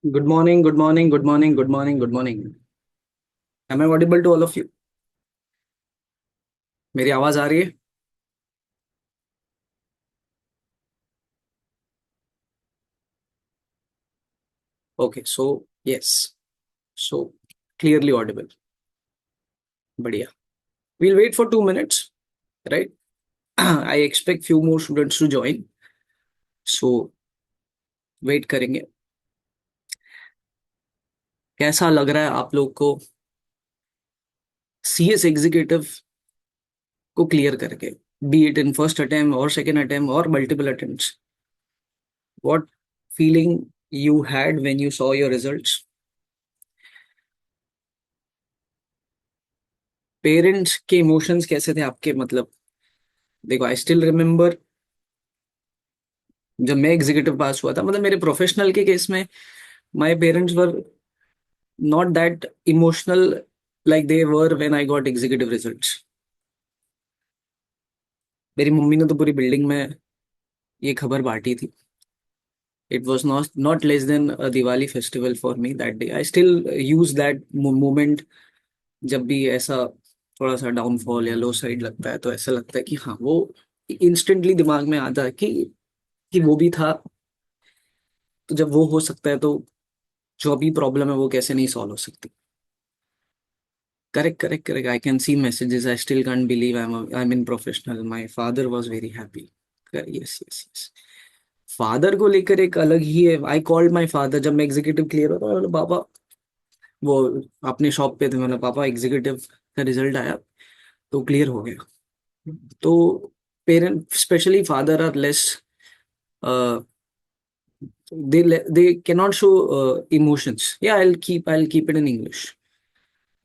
Good morning, good morning, good morning, good morning, good morning. Am I audible to all of you? मेरी आवाज आ रही है? Okay, so yes, so clearly audible. बढ़िया. We'll wait for 2 minutes, right? I expect few more students to join, so wait करेंगे. कैसा लग रहा है आप लोग को CS एग्जीक्यूटिव को क्लियर करके? Be it in first attempt or second attempt or multiple attempts. What feeling you had when you saw your results? Parents के इमोशंस कैसे थे आपके? मतलब देखो, आई स्टिल रिमेम्बर जब मैं एग्जीक्यूटिव पास हुआ था, मतलब मेरे प्रोफेशनल के केस में my parents were not that emotional like they were when I got executive results. मेरी मम्मी ने तो पूरी बिल्डिंग में ये खबर बांटी थी. It was not less than a Diwali festival for me that day. I still use that moment. जब भी ऐसा थोड़ा सा डाउनफॉल या लो साइड लगता है तो ऐसा लगता है कि हाँ, वो इंस्टेंटली दिमाग में आता है कि वो भी था. तो जब वो हो सकता है तो जो अभी प्रॉब्लम है वो कैसे नहीं सॉल्व हो सकती. Correct, correct, correct. I can see messages. I still can't believe I'm in professional. My father was very happy. Yes, yes, yes. Father को लेकर एक अलग ही है. आई कॉल्ड माई फादर जब मैं एग्जीक्यूटिव क्लियर होता. मैंने बोला, पापा, वो अपने शॉप पे थे. मैंने, पापा एग्जीक्यूटिव का रिजल्ट आया तो क्लियर हो गया. तो parent, specially father, are less, they cannot show emotions. Yeah, I'll keep it in English.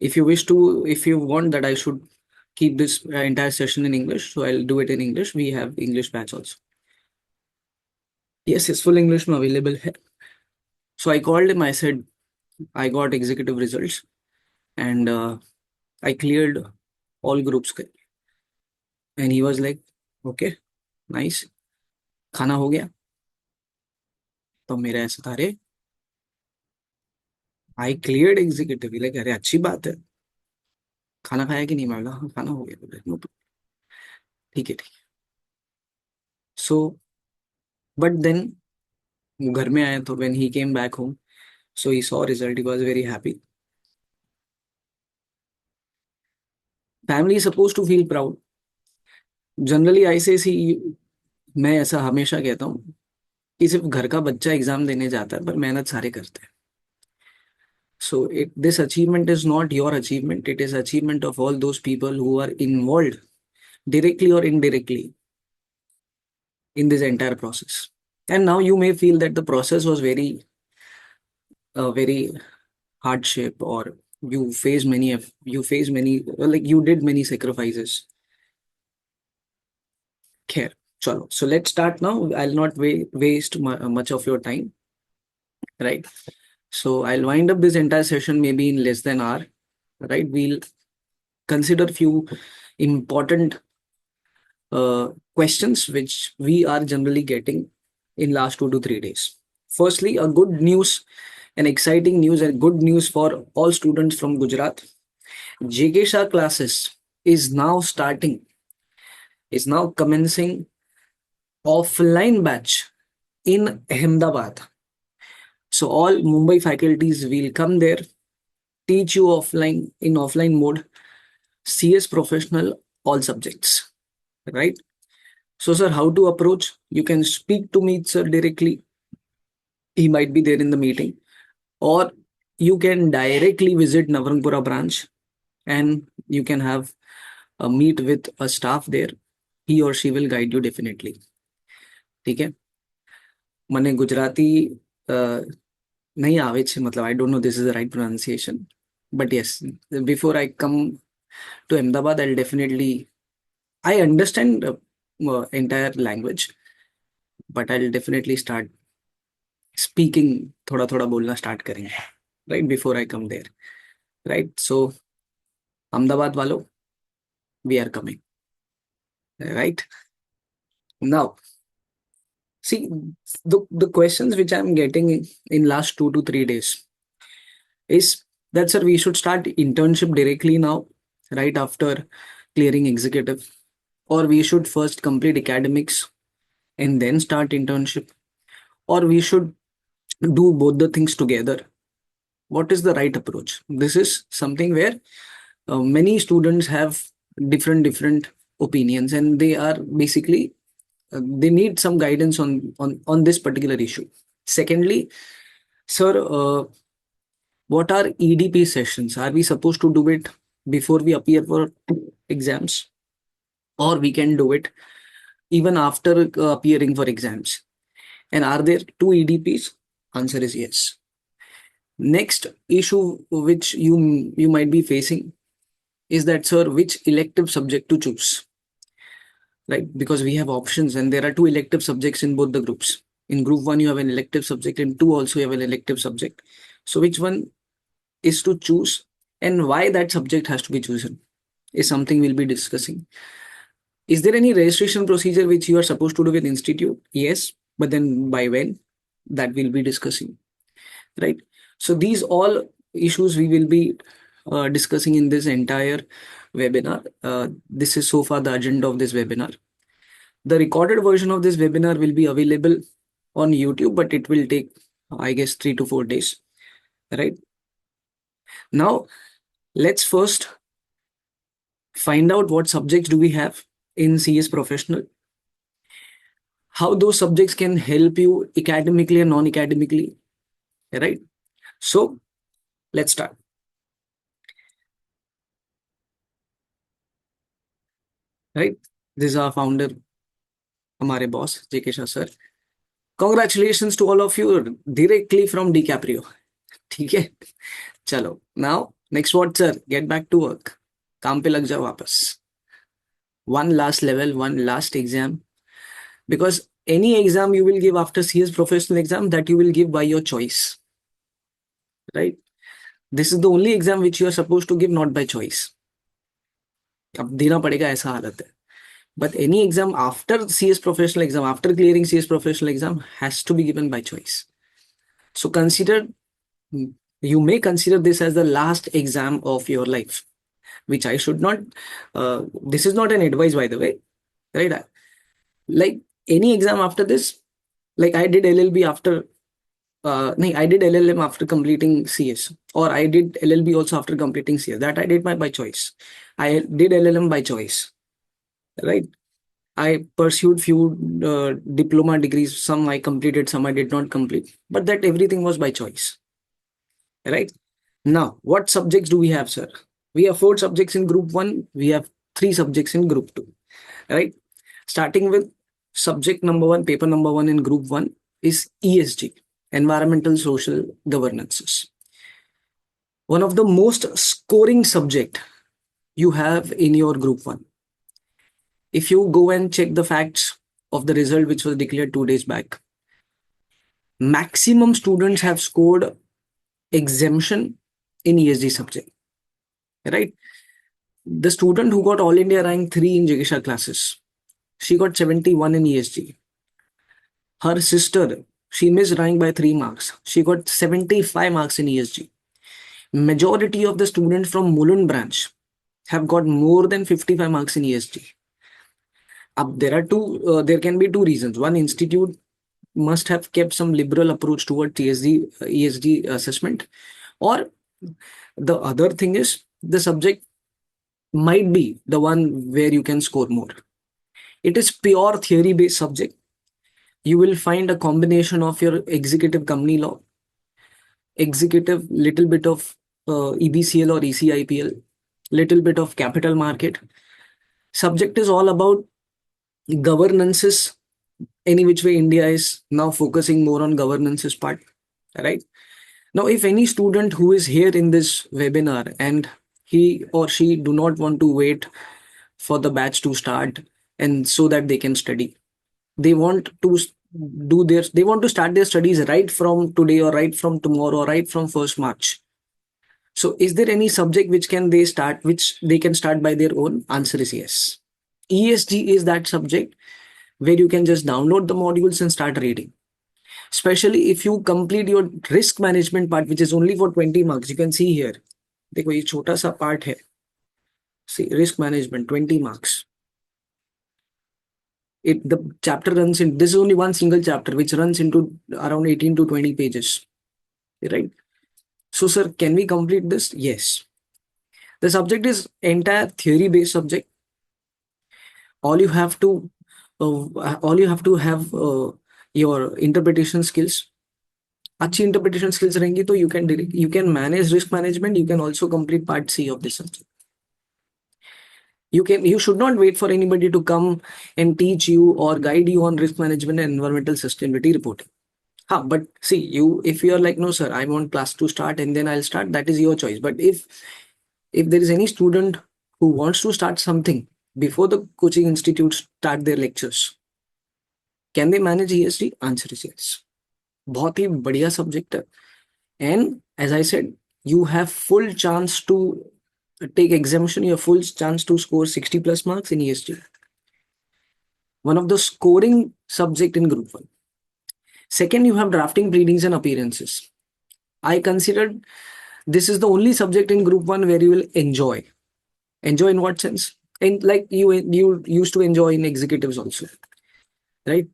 If you wish to, if you want that I should keep this entire session in English, so I'll do it in English. We have English batch also. Yes, yes, full English में available है. So I called him. I said I got executive results and I cleared all groups. And he was like, okay, nice. खाना हो गया? तो मेरा ऐसा था, अरे आई क्लियर्ड एग्जीक्यूटिव. लाइक, अरे अच्छी बात है. खाना खाया कि नहीं? मैं बोला, हाँ, खाना हो गया. बोले, "No, ठीक है, ठीक है." सो बट देन वो घर में आया तो when he came back home, so he saw result, he was very happy. Family is supposed to feel proud. Generally I say, see, मैं ऐसा हमेशा कहता हूँ कि सिर्फ घर का बच्चा एग्जाम देने जाता है पर मेहनत सारे करते हैं. So this achievement is not your achievement, it is achievement of all those people who are involved directly or indirectly in this entire process. And now you may feel that the process was very hardship, or you face many, like you did many sacrifices. Khair, chalo. So let's start now. I'll not waste much of your time, right? So I'll wind up this entire session maybe in less than an hour, right? We'll consider few important questions which we are generally getting in last 2 to 3 days. Firstly, a good news, an exciting news and good news for all students from Gujarat. JK Shah classes is now starting, is now commencing offline batch in Ahmedabad. So all Mumbai faculties will come there, teach you offline in offline mode, CS professional, all subjects, right? So, sir, how to approach? You can speak to me, sir, directly. He might be there in the meeting, or you can directly visit Navrangpura branch and you can have a meet with a staff there. He or she will guide you definitely. ठीक है? મને ગુજરાતી नहीं આવે છે, मतलब I don't know this is the right pronunciation, but yes, before I come to Ahmedabad, I'll definitely, I understand entire language, but I'll definitely start speaking, थोड़ा थोड़ा बोलना स्टार्ट करेंगे, right, before I come there, right? So Ahmedabad वालों, we are coming, right? Now, see, the questions which I'm getting in last 2 to 3 days is that, sir, we should start internship directly now, right after clearing executive, or we should first complete academics and then start internship, or we should do both the things together. What is the right approach? This is something where many students have different opinions, and they are basically they need some guidance on this particular issue. Secondly, sir, what are EDP sessions? Are we supposed to do it before we appear for exams, or we can do it even after appearing for exams? And are there two EDPs? Answer is yes. Next issue which you might be facing is that, sir, which elective subject to choose, right? Because we have options and there are two elective subjects in both the groups. In group 1 you have an elective subject, in 2 also you have an elective subject. So which one is to choose, and why that subject has to be chosen is something we'll be discussing. Is there any registration procedure which you are supposed to do with institute? Yes, but then by when? That we'll be discussing, right? So these all issues we will be discussing in this entire webinar. This is so far the agenda of this webinar. The recorded version of this webinar will be available on YouTube, but it will take, I guess, 3 to 4 days, right? Now, let's first find out what subjects do we have in CS Professional, how those subjects can help you academically and non-academically, right? So, let's start. Right? This is our founder, हमारे boss, JK Shah sir. Congratulations to all of you directly from DiCaprio. ठीक है? चलो. Now, next what, sir? Get back to work. काम पे लग जाओ वापस. One last level, one last exam. Because any exam you will give after CS professional exam, that you will give by your choice. Right? This is the only exam which you are supposed to give not by choice. अब देना पड़ेगा ऐसा हालत है. But any exam after CS professional exam, after clearing CS professional exam, has to be given by choice. So consider, you may consider this as the last exam of your life, which I should not, this is not an advice, by the way, right? Like any exam after this, like I did LLB after, no, I did LLM after completing CS, or I did LLB also after completing CS. That I did by choice. I did LLM by choice, right? I pursued few diploma degrees. Some I completed, some I did not complete. But that everything was by choice, right? Now, what subjects do we have, sir? We have 4 subjects in group 1. We have 3 subjects in group 2, right? Starting with subject number 1, paper number 1 in group 1 is ESG, Environmental Social Governances. One of the most scoring subject you have in your group 1. If you go and check the facts of the result which was declared 2 days back, maximum students have scored exemption in ESG subject, right? The student who got All India rank 3 in Jigisha classes, she got 71 in ESG. Her sister, she missed rank by 3 marks. She got 75 marks in ESG. Majority of the students from Mulund branch have got more than 55 marks in ESG. There can be two reasons. One, institute must have kept some liberal approach towards ESG assessment, or the other thing is the subject might be the one where you can score more. It is pure theory based subject. You will find a combination of your executive company law, executive little bit of EBCL or ECIPL, little bit of capital market. Subject is all about governances. Any which way India is now focusing more on governances part, right? Now, if any student who is here in this webinar and he or she do not want to wait for the batch to start and so that they can study, they want to they want to start their studies right from today or right from tomorrow or right from 1st March. So is there any subject which they can start by their own? Answer is yes. ESG is that subject where you can just download the modules and start reading. Especially if you complete your risk management part, which is only for 20 marks. You can see here. देखो ये छोटा सा part है. See, risk management, 20 marks. The chapter runs in, this is only one single chapter which runs into around 18 to 20 pages, right? So sir, can we complete this? Yes. The subject is entire theory based subject. All you have to have your interpretation skills. अच्छी interpretation skills रहेंगी तो you can manage risk management. You can also complete part C of this subject. You should not wait for anybody to come and teach you or guide you on risk management and environmental sustainability reporting. But see, if you are like, no sir, I want class to start and then I'll start, that is your choice. But if there is any student who wants to start something before the coaching institutes start their lectures, can they manage ESG? Answer is yes. बहुत ही बढ़िया subject है. And as I said, you have full chance to take exemption, you have full chance to score 60 plus marks in ESG. One of the scoring subject in group 1. Second, you have drafting, pleadings and appearances. I considered this is the only subject in group 1 where you will enjoy. Enjoy in what sense? And like you used to enjoy in executives also, right?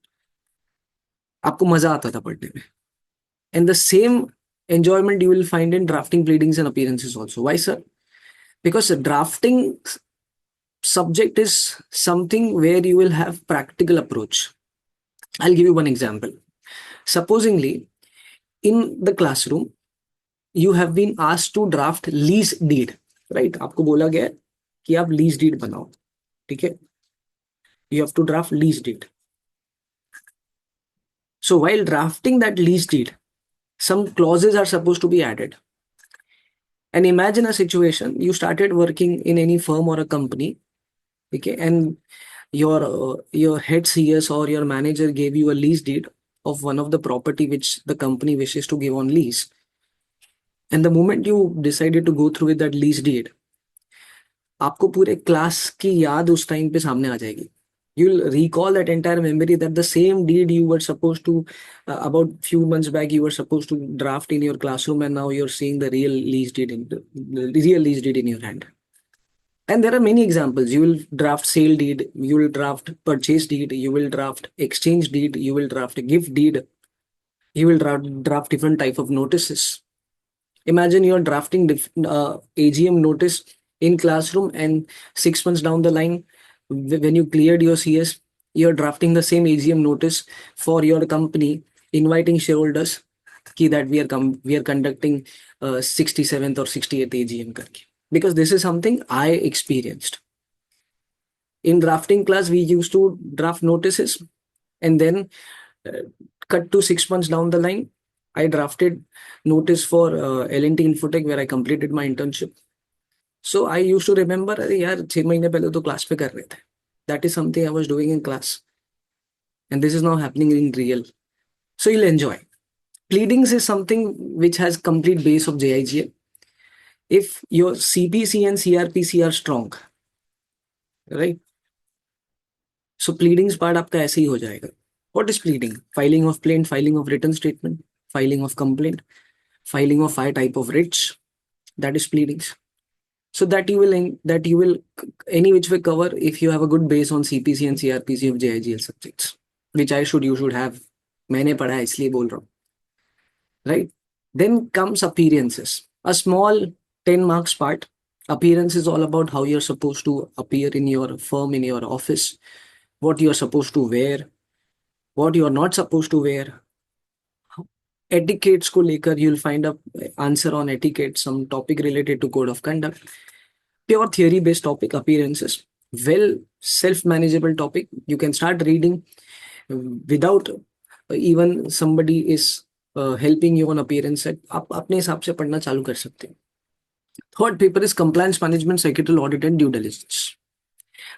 आपको मजा आता था पढ़ने में. And the same enjoyment you will find in drafting, pleadings and appearances also. Why, sir? Because drafting subject is something where you will have practical approach. I'll give you one example. Supposingly, in the classroom, you have been asked to draft lease deed, right? आपको बोला गया है कि आप lease deed बनाओ, ठीक है? You have to draft lease deed. So while drafting that lease deed, some clauses are supposed to be added. And imagine a situation, you started working in any firm or a company, okay, and your head CS or your manager gave you a lease deed of one of the property which the company wishes to give on lease. And the moment you decided to go through with that lease deed, आपको पूरे class की याद उस time पे सामने आ जाएगी. You'll recall that entire memory that the same deed you were supposed to, about few months back, you were supposed to draft in your classroom, and now you're seeing the real lease deed in your hand. And there are many examples. You will draft sale deed, you will draft purchase deed, you will draft exchange deed, you will draft a gift deed, you will draft different type of notices. Imagine you're drafting AGM notice in classroom, and 6 months down the line, when you cleared your CS, you're drafting the same AGM notice for your company, inviting shareholders that we are conducting 67th or 68th AGM karke. Because this is something I experienced. In drafting class, we used to draft notices, and then cut to 6 months down the line, I drafted notice for L&T Infotech where I completed my internship. So I used to remember, अरे यार 6 महीने पहले तो class पे कर रहे थे. That is something I was doing in class. And this is now happening in real. So you'll enjoy. Pleadings is something which has complete base of JIGL. If your CPC and CRPC are strong, right? So pleadings part आपका ऐसे ही हो जाएगा. What is pleading? Filing of plaint, filing of written statement, filing of complaint, filing of 5 type of writs. That is pleadings. So that you will any which way cover if you have a good base on CPC and CRPC of JIGL subjects, which you should have. मैंने पढ़ा है इसलिए बोल रहा हूँ. Right? Then comes appearances. A small 10 marks part. Appearance is all about how you're supposed to appear in your firm, in your office, what you're supposed to wear, what you're not supposed to wear. Etiquettes को लेकर you'll find a answer on etiquette, some topic related to code of conduct. Pure theory based topic, appearances. Well, self-manageable topic. You can start reading without even somebody is helping you on appearance set. आप अपने हिसाब से पढ़ना चालू कर सकते हैं. Third paper is compliance management, secretarial audit and due diligence.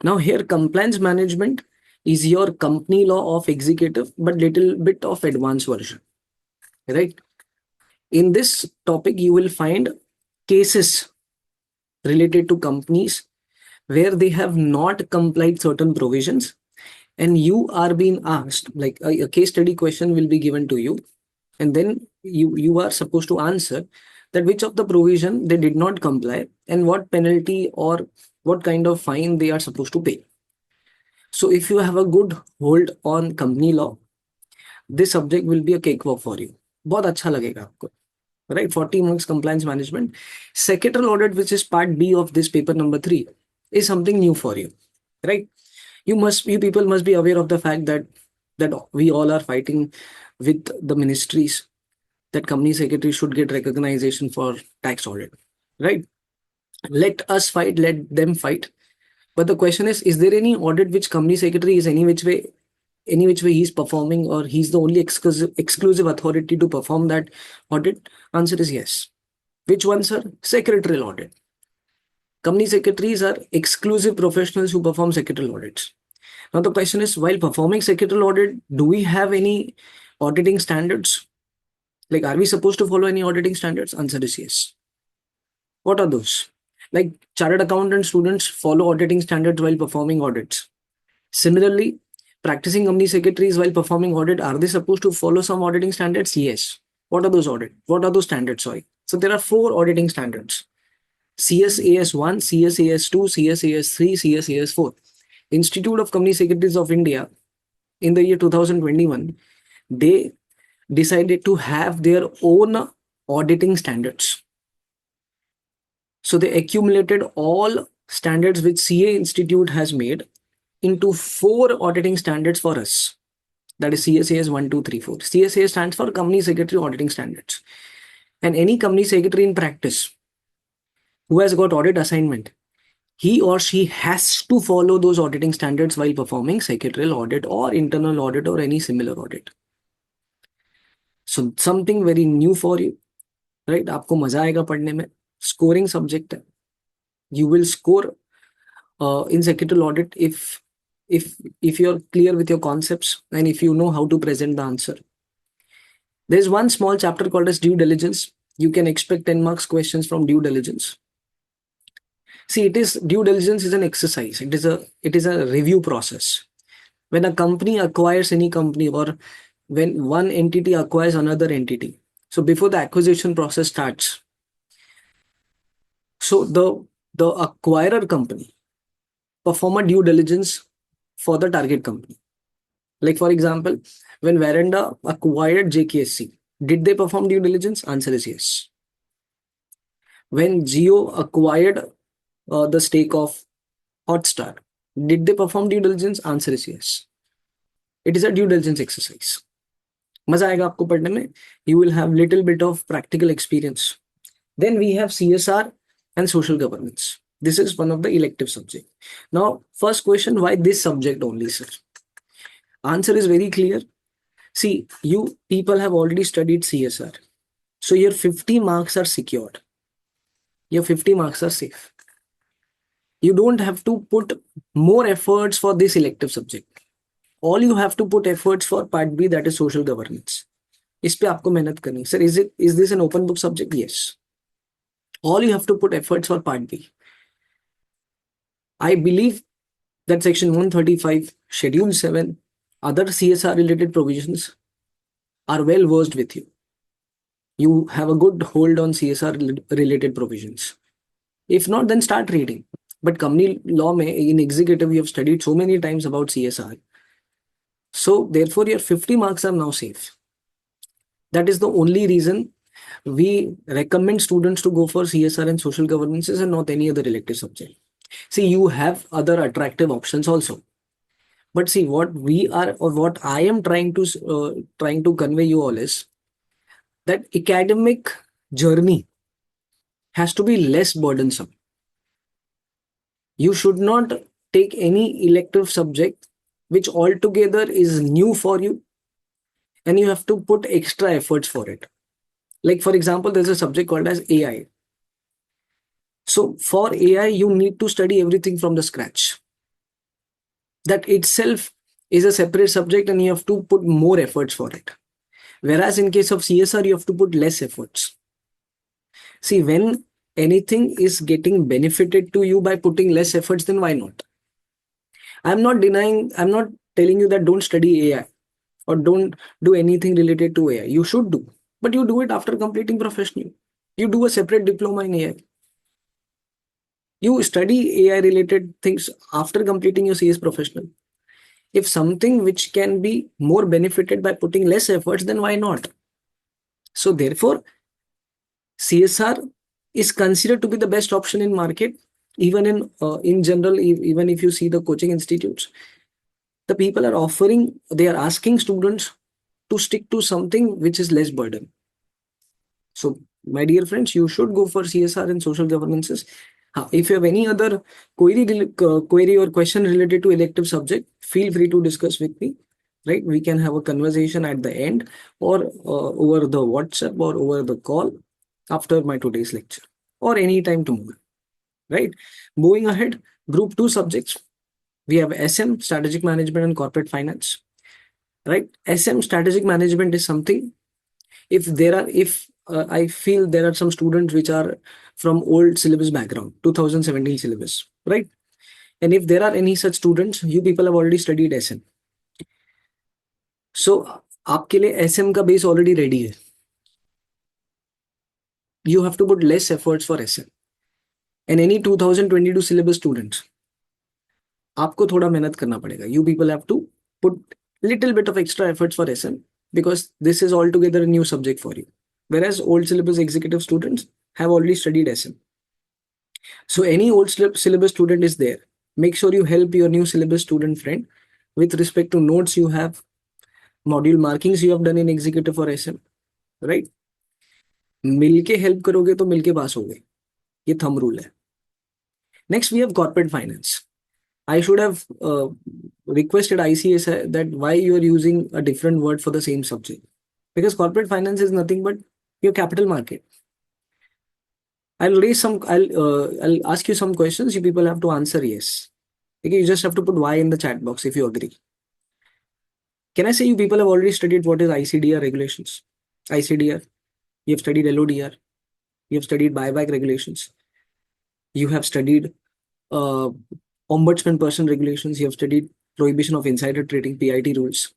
Now here compliance management is your company law of executive, but little bit of advanced version, right? In this topic, you will find cases related to companies where they have not complied certain provisions, and you are being asked, like a case study question will be given to you, and then you are supposed to answer that which of the provision they did not comply and what penalty or what kind of fine they are supposed to pay. So if you have a good hold on company law, this subject will be a cakewalk for you. बहुत अच्छा लगेगा आपको. Right? 40 marks compliance management. Secretarial audit, which is part B of this paper number 3, is something new for you. Right? You people must be aware of the fact that we all are fighting with the ministries that company secretary should get recognition for tax audit. Right? Let us fight, let them fight. But the question is there any audit which company secretary is any which way he's performing, or he's the only exclusive authority to perform that audit? Answer is yes. Which one, sir? Secretarial audit. Company secretaries are exclusive professionals who perform secretarial audits. Now the question is, while performing secretarial audit, do we have any auditing standards? Like, are we supposed to follow any auditing standards? Answer is yes. What are those? Like, chartered accountant students follow auditing standards while performing audits. Similarly, practicing company secretaries while performing audit, are they supposed to follow some auditing standards? Yes. What are those standards? Sorry. So there are 4 auditing standards: CSAS1, CSAS2, CSAS3, CSAS4. Institute of Company Secretaries of India, in the year 2021, they decided to have their own auditing standards. So they accumulated all standards which CA Institute has made into 4 auditing standards for us. That is CSAS 1, 2, 3, 4. CSA stands for Company Secretary Auditing Standards. And any company secretary in practice who has got audit assignment, he or she has to follow those auditing standards while performing secretarial audit or internal audit or any similar audit. So something very new for you, right? आपको मजा आएगा पढ़ने में. Scoring subject है. You will score in secretarial audit if you're clear with your concepts and if you know how to present the answer. There's one small chapter called as due diligence. You can expect 10 marks questions from due diligence. See, due diligence is an exercise. It is a review process. When a company acquires any company, or when one entity acquires another entity, so before the acquisition process starts, so the acquirer company perform a due diligence for the target company. Like, for example, when Veranda acquired JKSC, did they perform due diligence? Answer is yes. When Jio acquired the stake of Hotstar, did they perform due diligence? Answer is yes. It is a due diligence exercise. मजा आएगा आपको पढ़ने में. You will have little bit of practical experience. Then we have CSR and social governance. This is one of the elective subject. Now, first question, why this subject only, sir? Answer is very clear. See, you people have already studied CSR. So your 50 marks are secured. Your 50 marks are safe. You don't have to put more efforts for this elective subject. All you have to put efforts for part B, that is social governance. इस पे आपको मेहनत करनी. Sir, is this an open book subject? Yes. All you have to put efforts for part B. I believe that section 135, schedule 7, other CSR related provisions are well versed with you. You have a good hold on CSR related provisions. If not, then start reading. But company law in executive, you have studied so many times about CSR. So therefore, your 50 marks are now safe. That is the only reason we recommend students to go for CSR and social governances and not any other elective subject. See, you have other attractive options also. But see, what we are or what I am trying to convey you all is that academic journey has to be less burdensome. You should not take any elective subject which altogether is new for you and you have to put extra efforts for it. Like for example, there's a subject called as AI. So for AI, you need to study everything from the scratch. That itself is a separate subject and you have to put more efforts for it. Whereas in case of CSR, you have to put less efforts. See, when anything is getting benefited to you by putting less efforts, then why not? I'm not telling you that don't study AI or don't do anything related to AI. You should do, but you do it after completing professional. You do a separate diploma in AI. You study AI related things after completing your CS professional. If something which can be more benefited by putting less efforts, then why not? So therefore, CSR is considered to be the best option in market. Even in general, even if you see the coaching institutes, the people are offering, they are asking students to stick to something which is less burden. So, my dear friends, you should go for CSR and social governances. If you have any other query or question related to elective subject, feel free to discuss with me. Right, we can have a conversation at the end, or over the WhatsApp or over the call after my today's lecture, or anytime tomorrow. Right. Moving ahead, group 2 subjects. We have SM, strategic management and corporate finance. Right. SM, strategic management, is something, if I feel there are some students which are from old syllabus background, 2017 syllabus, right? And if there are any such students, you people have already studied SM. So आपके लिए SM का base already ready है. You have to put less efforts for SM. And any 2022 syllabus students, आपको थोड़ा मेहनत करना पड़ेगा. You people have to put little bit of extra efforts for SM because this is altogether a new subject for you. Whereas old syllabus executive students have already studied SM. So any old syllabus student is there. Make sure you help your new syllabus student friend with respect to notes you have, module markings you have done in executive or SM, right? मिलके help करोगे तो मिलके पास होगे. ये thumb rule है. Next we have corporate finance. I should have requested ICS that why you are using a different word for the same subject, because corporate finance is nothing but your capital market. I'll ask you some questions. You people have to answer yes. Okay, you just have to put Y in the chat box if you agree. Can I say you people have already studied what is ICDR regulations? ICDR, you have studied LODR, you have studied buyback regulations, you have studied uh, ombudsman person regulations, you have studied prohibition of insider trading, PIT rules,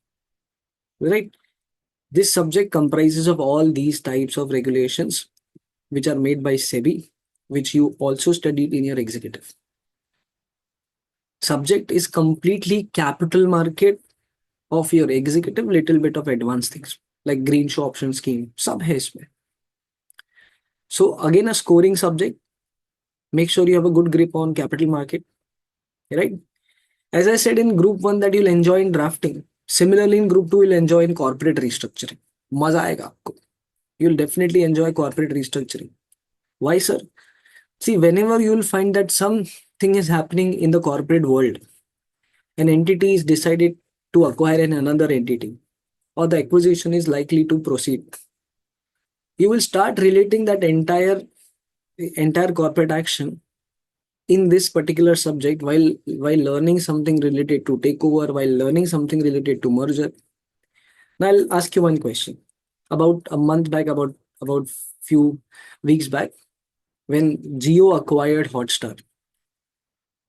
right? This subject comprises of all these types of regulations which are made by SEBI, which you also studied in your executive. Subject is completely capital market of your executive, little bit of advanced things like green shoe option scheme, sub hai isme. So again, a scoring subject. Make sure you have a good grip on capital market, right? As I said in group 1 that you'll enjoy in drafting. Similarly, in group 2, you'll enjoy in corporate restructuring. मजा आएगा आपको. You'll definitely enjoy corporate restructuring. Why, sir? See, whenever you'll find that something is happening in the corporate world, an entity is decided to acquire another entity, or the acquisition is likely to proceed, you will start relating that entire corporate action in this particular subject while learning something related to takeover, while learning something related to merger. Now I'll ask you one question. about a month back, about few weeks back, when Jio acquired Hotstar.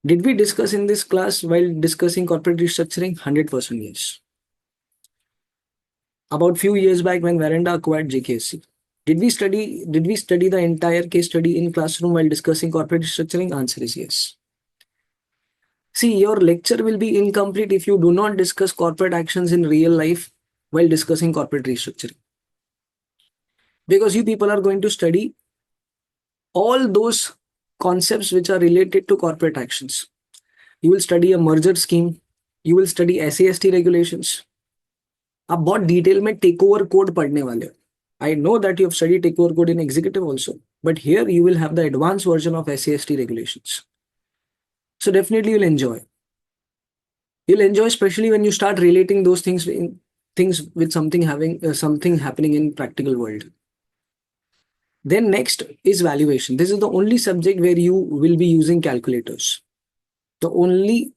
Did we discuss in this class while discussing corporate restructuring? 100% yes. About few years back when Veranda acquired JKSC. Did we study the entire case study in classroom while discussing corporate restructuring? Answer is yes. See, your lecture will be incomplete if you do not discuss corporate actions in real life while discussing corporate restructuring. Because you people are going to study all those concepts which are related to corporate actions. You will study a merger scheme, you will study SAST regulations. आप बहुत detail में take over code पढ़ने वाले हो. I know that you have studied take over code in executive also, but here you will have the advanced version of SAST regulations. So definitely you'll enjoy. You'll enjoy especially when you start relating those things with something happening in practical world. Then next is valuation. This is the only subject where you will be using calculators. The only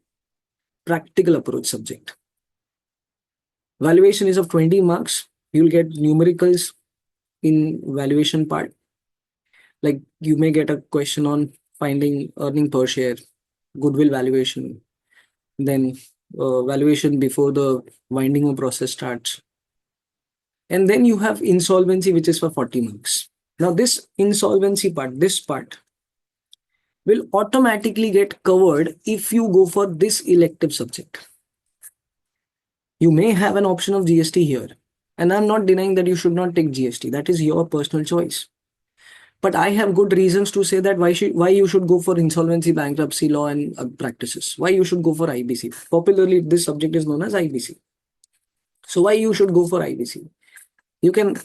practical approach subject. Valuation is of 20 marks. You'll get numericals in valuation part. Like you may get a question on finding earning per share, goodwill valuation, then valuation before the winding up process starts. And then you have insolvency, which is for 40 marks. Now this insolvency part, this part will automatically get covered if you go for this elective subject. You may have an option of GST here. And I'm not denying that you should not take GST. That is your personal choice. But I have good reasons to say that why you should go for insolvency, bankruptcy law, and practices. Why you should go for IBC. Popularly, this subject is known as IBC. So why you should go for IBC? You can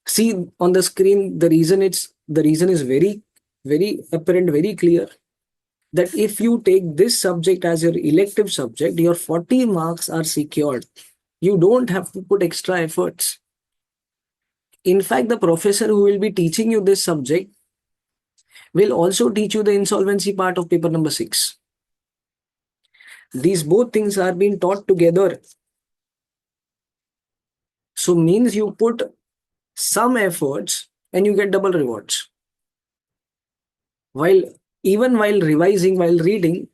see on the screen the reason is very, very apparent, very clear. That if you take this subject as your elective subject, your 40 marks are secured. You don't have to put extra efforts. In fact, the professor who will be teaching you this subject will also teach you the insolvency part of paper number 6. These both things are being taught together. So means you put some efforts and you get double rewards. Even while revising, while reading,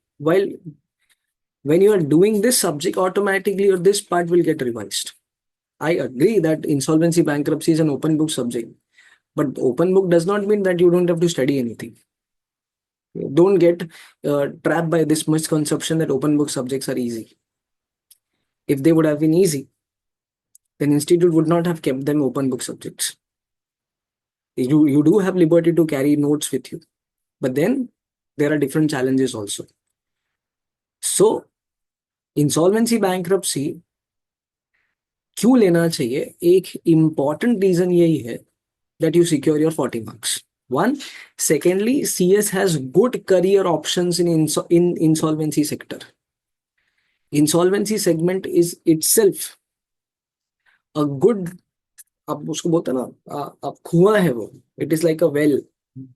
when you are doing this subject, automatically or this part will get revised. I agree that insolvency bankruptcy is an open book subject, but open book does not mean that you don't have to study anything. Don't get trapped by this misconception that open book subjects are easy. If they would have been easy, then institute would not have kept them open book subjects. You do have liberty to carry notes with you, but then there are different challenges also. So insolvency bankruptcy क्यों लेना चाहिए? एक important reason यही है that you secure your 40 marks. One. Secondly, CS has good career options in insolvency sector. Insolvency segment is itself a good, आप उसको बोलते हैं ना, आप कुआं है वो. It is like a well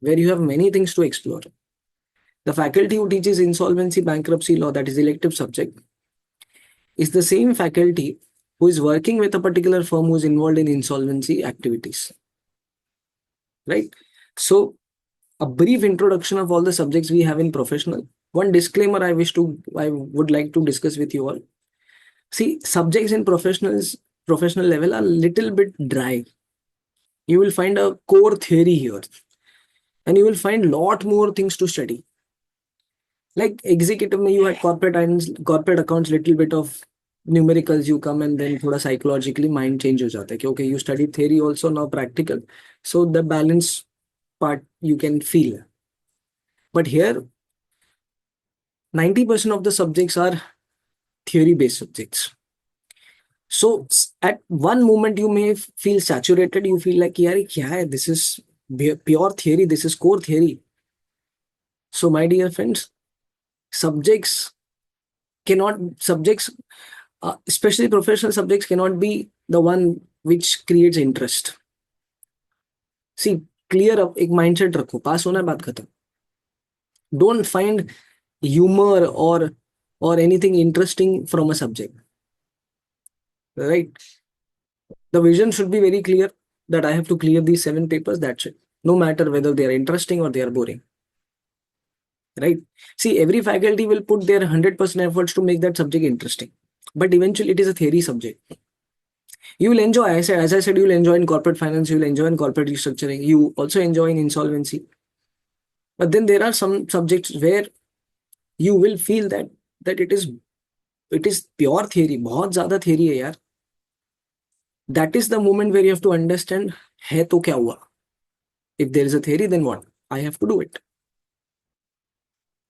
where you have many things to explore. The faculty who teaches insolvency bankruptcy law, that is elective subject, is the same faculty who is working with a particular firm who is involved in insolvency activities. Right? So, a brief introduction of all the subjects we have in professional. One disclaimer I would like to discuss with you all. See, subjects in professional level are a little bit dry. You will find a core theory here, and you will find lot more things to study. Like executive में you had corporate accounts, little bit of numericals you come, and then थोड़ा psychologically mind change हो जाता है कि okay, you study theory also, now practical, so the balance part you can feel. But here 90% of the subjects are theory based subjects. So at one moment you may feel saturated, you feel like यार क्या है, this is pure theory, this is core theory. So my dear friends, subjects, especially professional subjects, cannot be the one which creates interest. See, clear up, एक mindset रखो, पास होना है, बात खत्म. Don't find humor or anything interesting from a subject. Right? The vision should be very clear. that I have to clear these 7 papers. That's it. No matter whether they are interesting or they are boring. Right? See, every faculty will put their 100% efforts to make that subject interesting. But eventually, it is a theory subject. You will enjoy, as I said, you will enjoy in corporate finance, you will enjoy in corporate restructuring, you also enjoy in insolvency. But then there are some subjects where you will feel that it is pure theory. बहुत ज़्यादा theory है यार. That is the moment where you have to understand है तो क्या हुआ. If there is a theory, then what? I have to do it.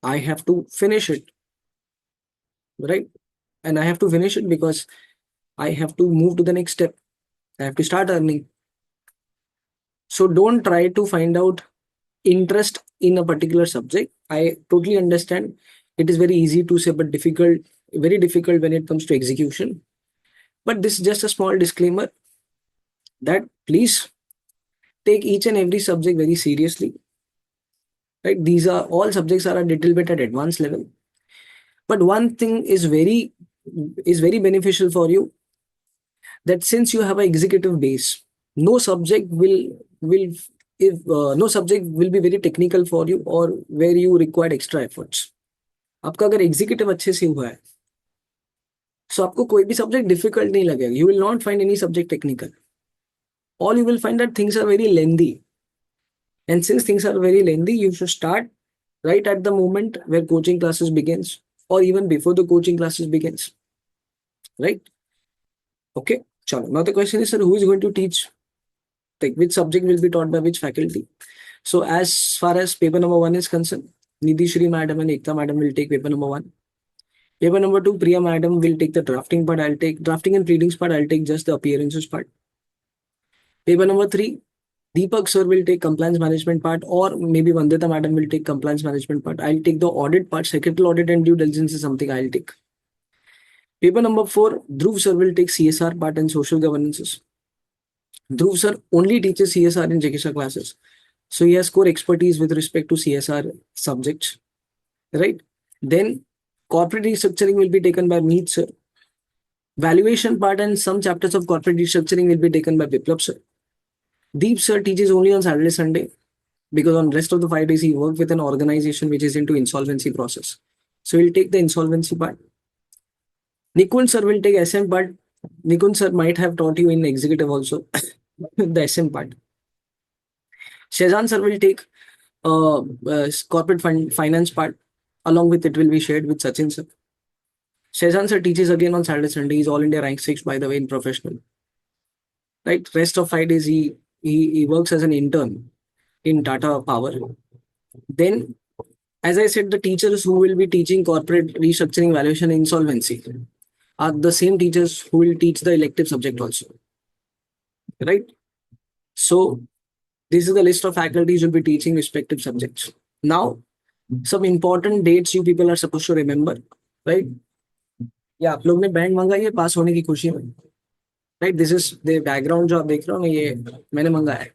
I have to finish it, right? And I have to finish it because I have to move to the next step. I have to start earning. So don't try to find out interest in a particular subject. I totally understand. It is very easy to say, but difficult, very difficult when it comes to execution. But this is just a small disclaimer that please take each and every subject very seriously. Right? These are all subjects are a little bit at advanced level. But one thing is very beneficial for you, that since you have an executive base, no subject will if no subject will be very technical for you or where you require extra efforts. आपका अगर executive अच्छे से हुआ है, so आपको कोई भी subject difficult नहीं लगेगा. You will not find any subject technical. All you will find that things are very lengthy. And since things are very lengthy, you should start right at the moment where coaching classes begins, or even before the coaching classes begins. Right? Okay. Chalo. Now the question is, sir, who is going to teach? Like, which subject will be taught by which faculty? So as far as paper number 1 is concerned, Nidhi Shri madam and Ekta madam will take paper number 1. Paper number 2, Priya madam will take the drafting part. I'll take drafting and pleadings part. I'll take just the appearances part. Paper number 3, Deepak sir will take compliance management part, or maybe Vandita madam will take compliance management part. I'll take the audit part. Secretarial audit and due diligence is something I'll take. Paper number 4, Dhruv sir will take CSR part and social governances. Dhruv sir only teaches CSR in Jekisha classes. So he has core expertise with respect to CSR subjects. Right? Then corporate restructuring will be taken by Meet sir. Valuation part and some chapters of corporate restructuring will be taken by Biplab sir. Deep sir teaches only on Saturday, Sunday, because on rest of the 5 days he works with an organization which is into insolvency process. So he'll take the insolvency part. Nikun sir will take SM part. Nikun sir might have taught you in executive also, the SM part. Shezan sir will take corporate finance part. Along with it will be shared with Sachin sir. Shezan sir teaches again on Saturday, Sunday. He's all India rank 6, by the way, in professional. Right? Rest of 5 days he works as an intern in Tata Power. Then, as I said, the teachers who will be teaching corporate restructuring, valuation, insolvency are the same teachers who will teach the elective subject also. Right? So, this is the list of faculties who will be teaching respective subjects. Now, some important dates you people are supposed to remember. Right? या आप लोग ने band मंगाई है पास होने की खुशी में. Right, this is the background जो आप देख रहे हो, ये मैंने मंगाया है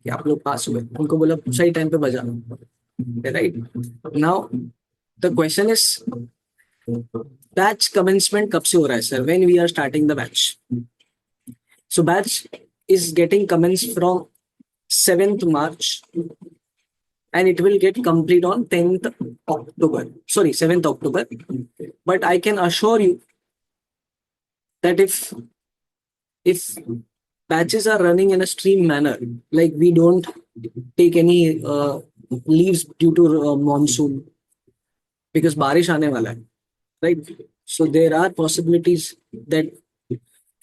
कि आप लोग पास हुए. उनको बोला सही टाइम पे बजा. Right. Now the question is, batch commencement कब से हो रहा है sir? When we are starting the batch. So batch is getting commence from 7th March and it will get complete on 10th October. Sorry, 7th October. But I can assure you that if batches are running in a stream manner, like we don't take any leaves due to monsoon, because barish aane wala hai, right? So there are possibilities that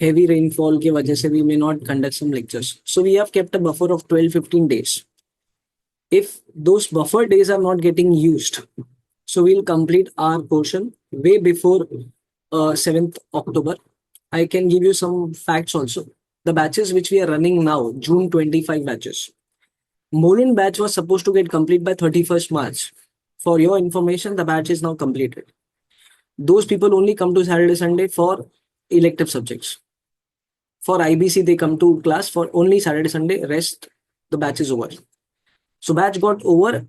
heavy rainfall ke wajah se we may not conduct some lectures. So we have kept a buffer of 12-15 days. If those buffer days are not getting used, so we'll complete our portion way before 7th October. I can give you some facts also. The batches which we are running now, June 25 batches. Molin batch was supposed to get complete by 31st March. For your information, the batch is now completed. Those people only come to Saturday, Sunday for elective subjects. For IBC, they come to class for only Saturday, Sunday. Rest, the batch is over. So batch got over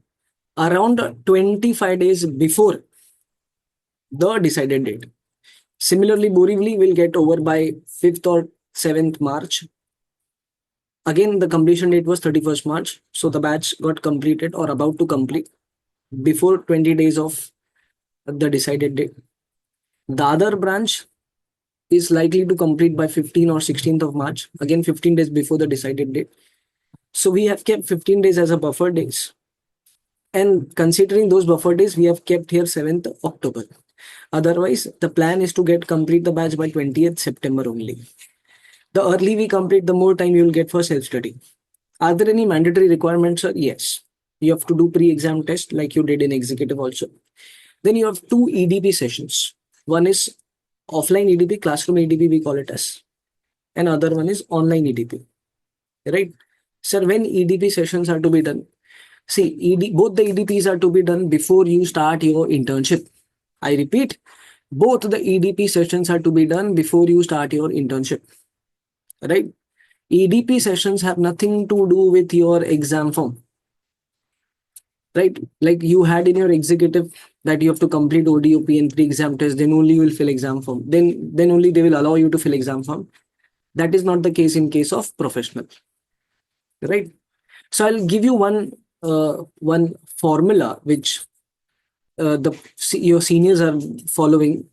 around 25 days before the decided date. Similarly, Borivali will get over by 5th or 7th March. Again, the completion date was 31st March. So the batch got completed or about to complete before 20 days of the decided date. The other branch is likely to complete by 15th or 16th of March. Again, 15 days before the decided date. So we have kept 15 days as a buffer days. And considering those buffer days, we have kept here 7th October. Otherwise, the plan is to get complete the batch by 20th September only. The early we complete, the more time you will get for self-study. Are there any mandatory requirements, sir? Yes. You have to do pre-exam test like you did in executive also. Then you have two EDP sessions. One is offline EDP, classroom EDP we call it as. And other one is online EDP. Right? Sir, when EDP sessions are to be done? See, both the EDPs are to be done before you start your internship. I repeat, both the EDP sessions are to be done before you start your internship. Right? EDP sessions have nothing to do with your exam form. Right? Like you had in your executive that you have to complete ODOP and pre-exam test, then only you will fill exam form. Then only they will allow you to fill exam form. That is not the case in case of professional. Right? So I'll give you one formula which your seniors are following.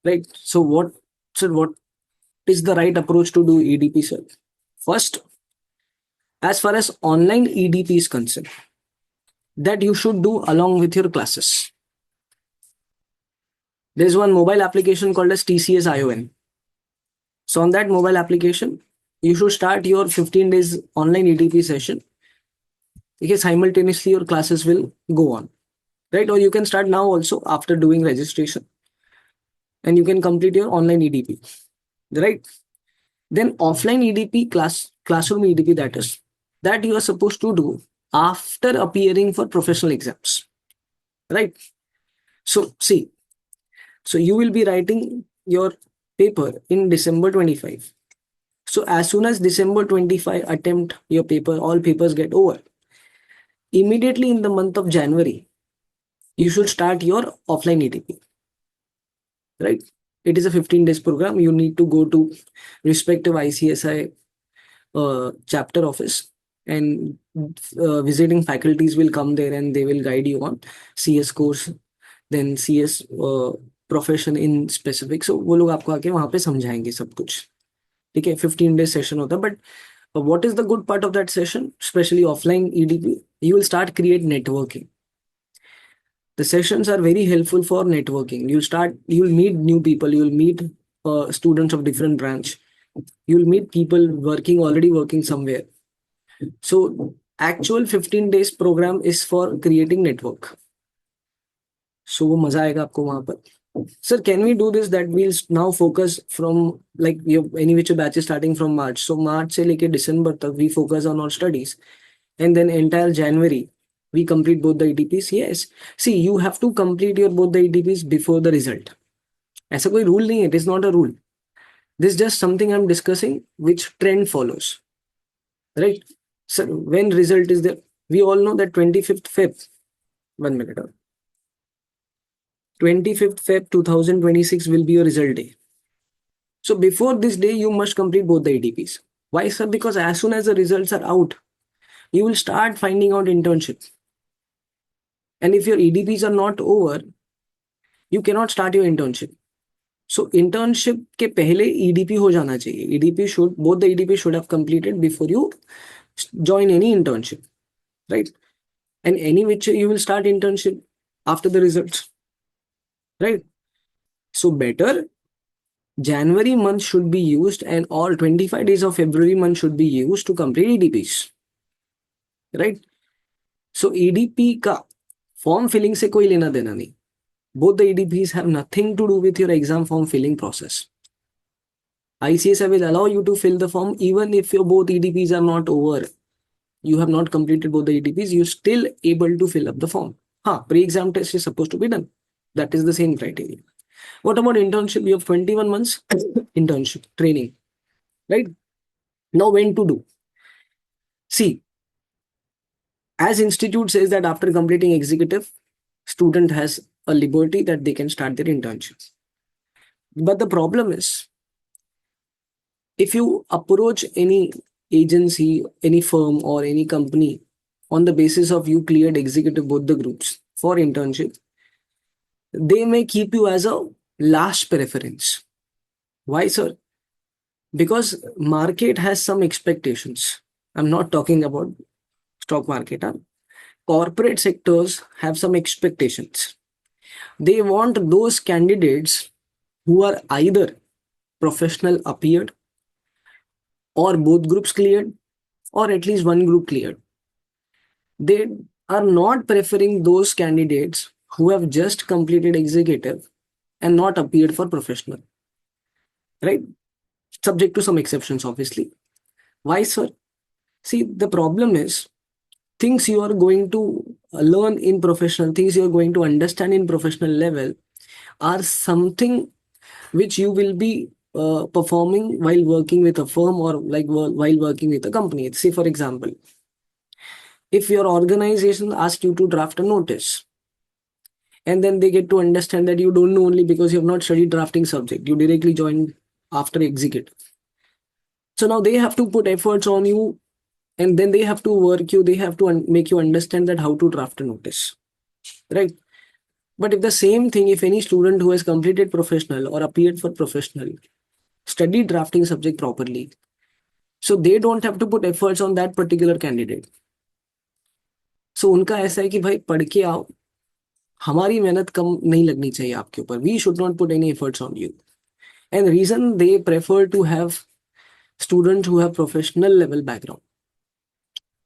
Right? So what is the right approach to do EDP, sir? First, as far as online EDP is concerned, that you should do along with your classes. There's one mobile application called as TCS ION. So on that mobile application, you should start your 15 days online EDP session. Okay, simultaneously your classes will go on. Right? Or you can start now also after doing registration. And you can complete your online EDP. Right? Then offline EDP, classroom EDP, that you are supposed to do after appearing for professional exams. Right? So see, so you will be writing your paper in December 25. So as soon as December 25 attempt your paper, all papers get over. Immediately in the month of January, you should start your offline EDP. Right? It is a 15 days program. You need to go to respective ICSI chapter office, and visiting faculties will come there and they will guide you on CS course, then CS profession in specific. So वो लोग आपको आके वहां पे समझाएंगे सब कुछ. ठीक है, 15 डेज सेशन होता है. But what is the good part of that session, especially offline EDP? You will start create networking. The sessions are very helpful for networking. You'll meet new people, you'll meet students of different branch, you'll meet people already working somewhere. So actual 15 days program is for creating network. So वो मजा आएगा आपको वहां पर. Sir, can we do this that we'll now focus from like any which batch is starting from March. So March से लेके December तक we focus on our studies, and then entire January we complete both the EDPs. Yes. See, you have to complete your both the EDPs before the result. ऐसा कोई rule नहीं है. It is not a rule. This is just something I'm discussing which trend follows. Right? So when result is there, we all know that 25th Feb. 1 minute. 25th Feb 2026 will be your result day. So before this day, you must complete both the EDPs. Why, sir? Because as soon as the results are out, you will start finding out internships. And if your EDPs are not over, you cannot start your internship. So internship के पहले EDP हो जाना चाहिए. Both the EDP should have completed before you join any internship, right? And any which you will start internship after the results, right? So better January month should be used, and all 25 days of February month should be used to complete EDPs, right? So EDP का form filling से कोई लेना देना नहीं. Both the EDPs have nothing to do with your exam form filling process. ICSI will allow you to fill the form even if your both EDPs are not over. You have not completed both the EDPs, you're still able to fill up the form. Pre-exam test is supposed to be done. That is the same criteria. What about internship? You have 21 months internship training, right? Now when to do? See, as institute says that after completing executive, student has a liberty that they can start their internships. But the problem is, if you approach any agency, any firm or any company, on the basis of you cleared executive both the groups for internship, they may keep you as a last preference. Why, sir? Because market has some expectations. I'm not talking about stock market. Huh? Corporate sectors have some expectations. They want those candidates who are either professional appeared or both groups cleared or at least one group cleared. They are not preferring those candidates who have just completed executive and not appeared for professional, right? Subject to some exceptions, obviously. Why, sir? See, the problem is things you are going to learn in professional, things you are going to understand in professional level are something which you will be performing while working with a firm or like while working with a company. Say, for example, if your organization asks you to draft a notice and then they get to understand that you don't know only because you have not studied drafting subject, you directly joined after executive. So now they have to put efforts on you and then they have to work you, they have to make you understand that how to draft a notice, right? But if the same thing, if any student who has completed professional or appeared for professional studied drafting subject properly, so they don't have to put efforts on that particular candidate. So उनका ऐसा है कि भाई पढ़ के आओ, हमारी मेहनत कम नहीं लगनी चाहिए आपके ऊपर. We should not put any efforts on you. And the reason they prefer to have students who have professional level background.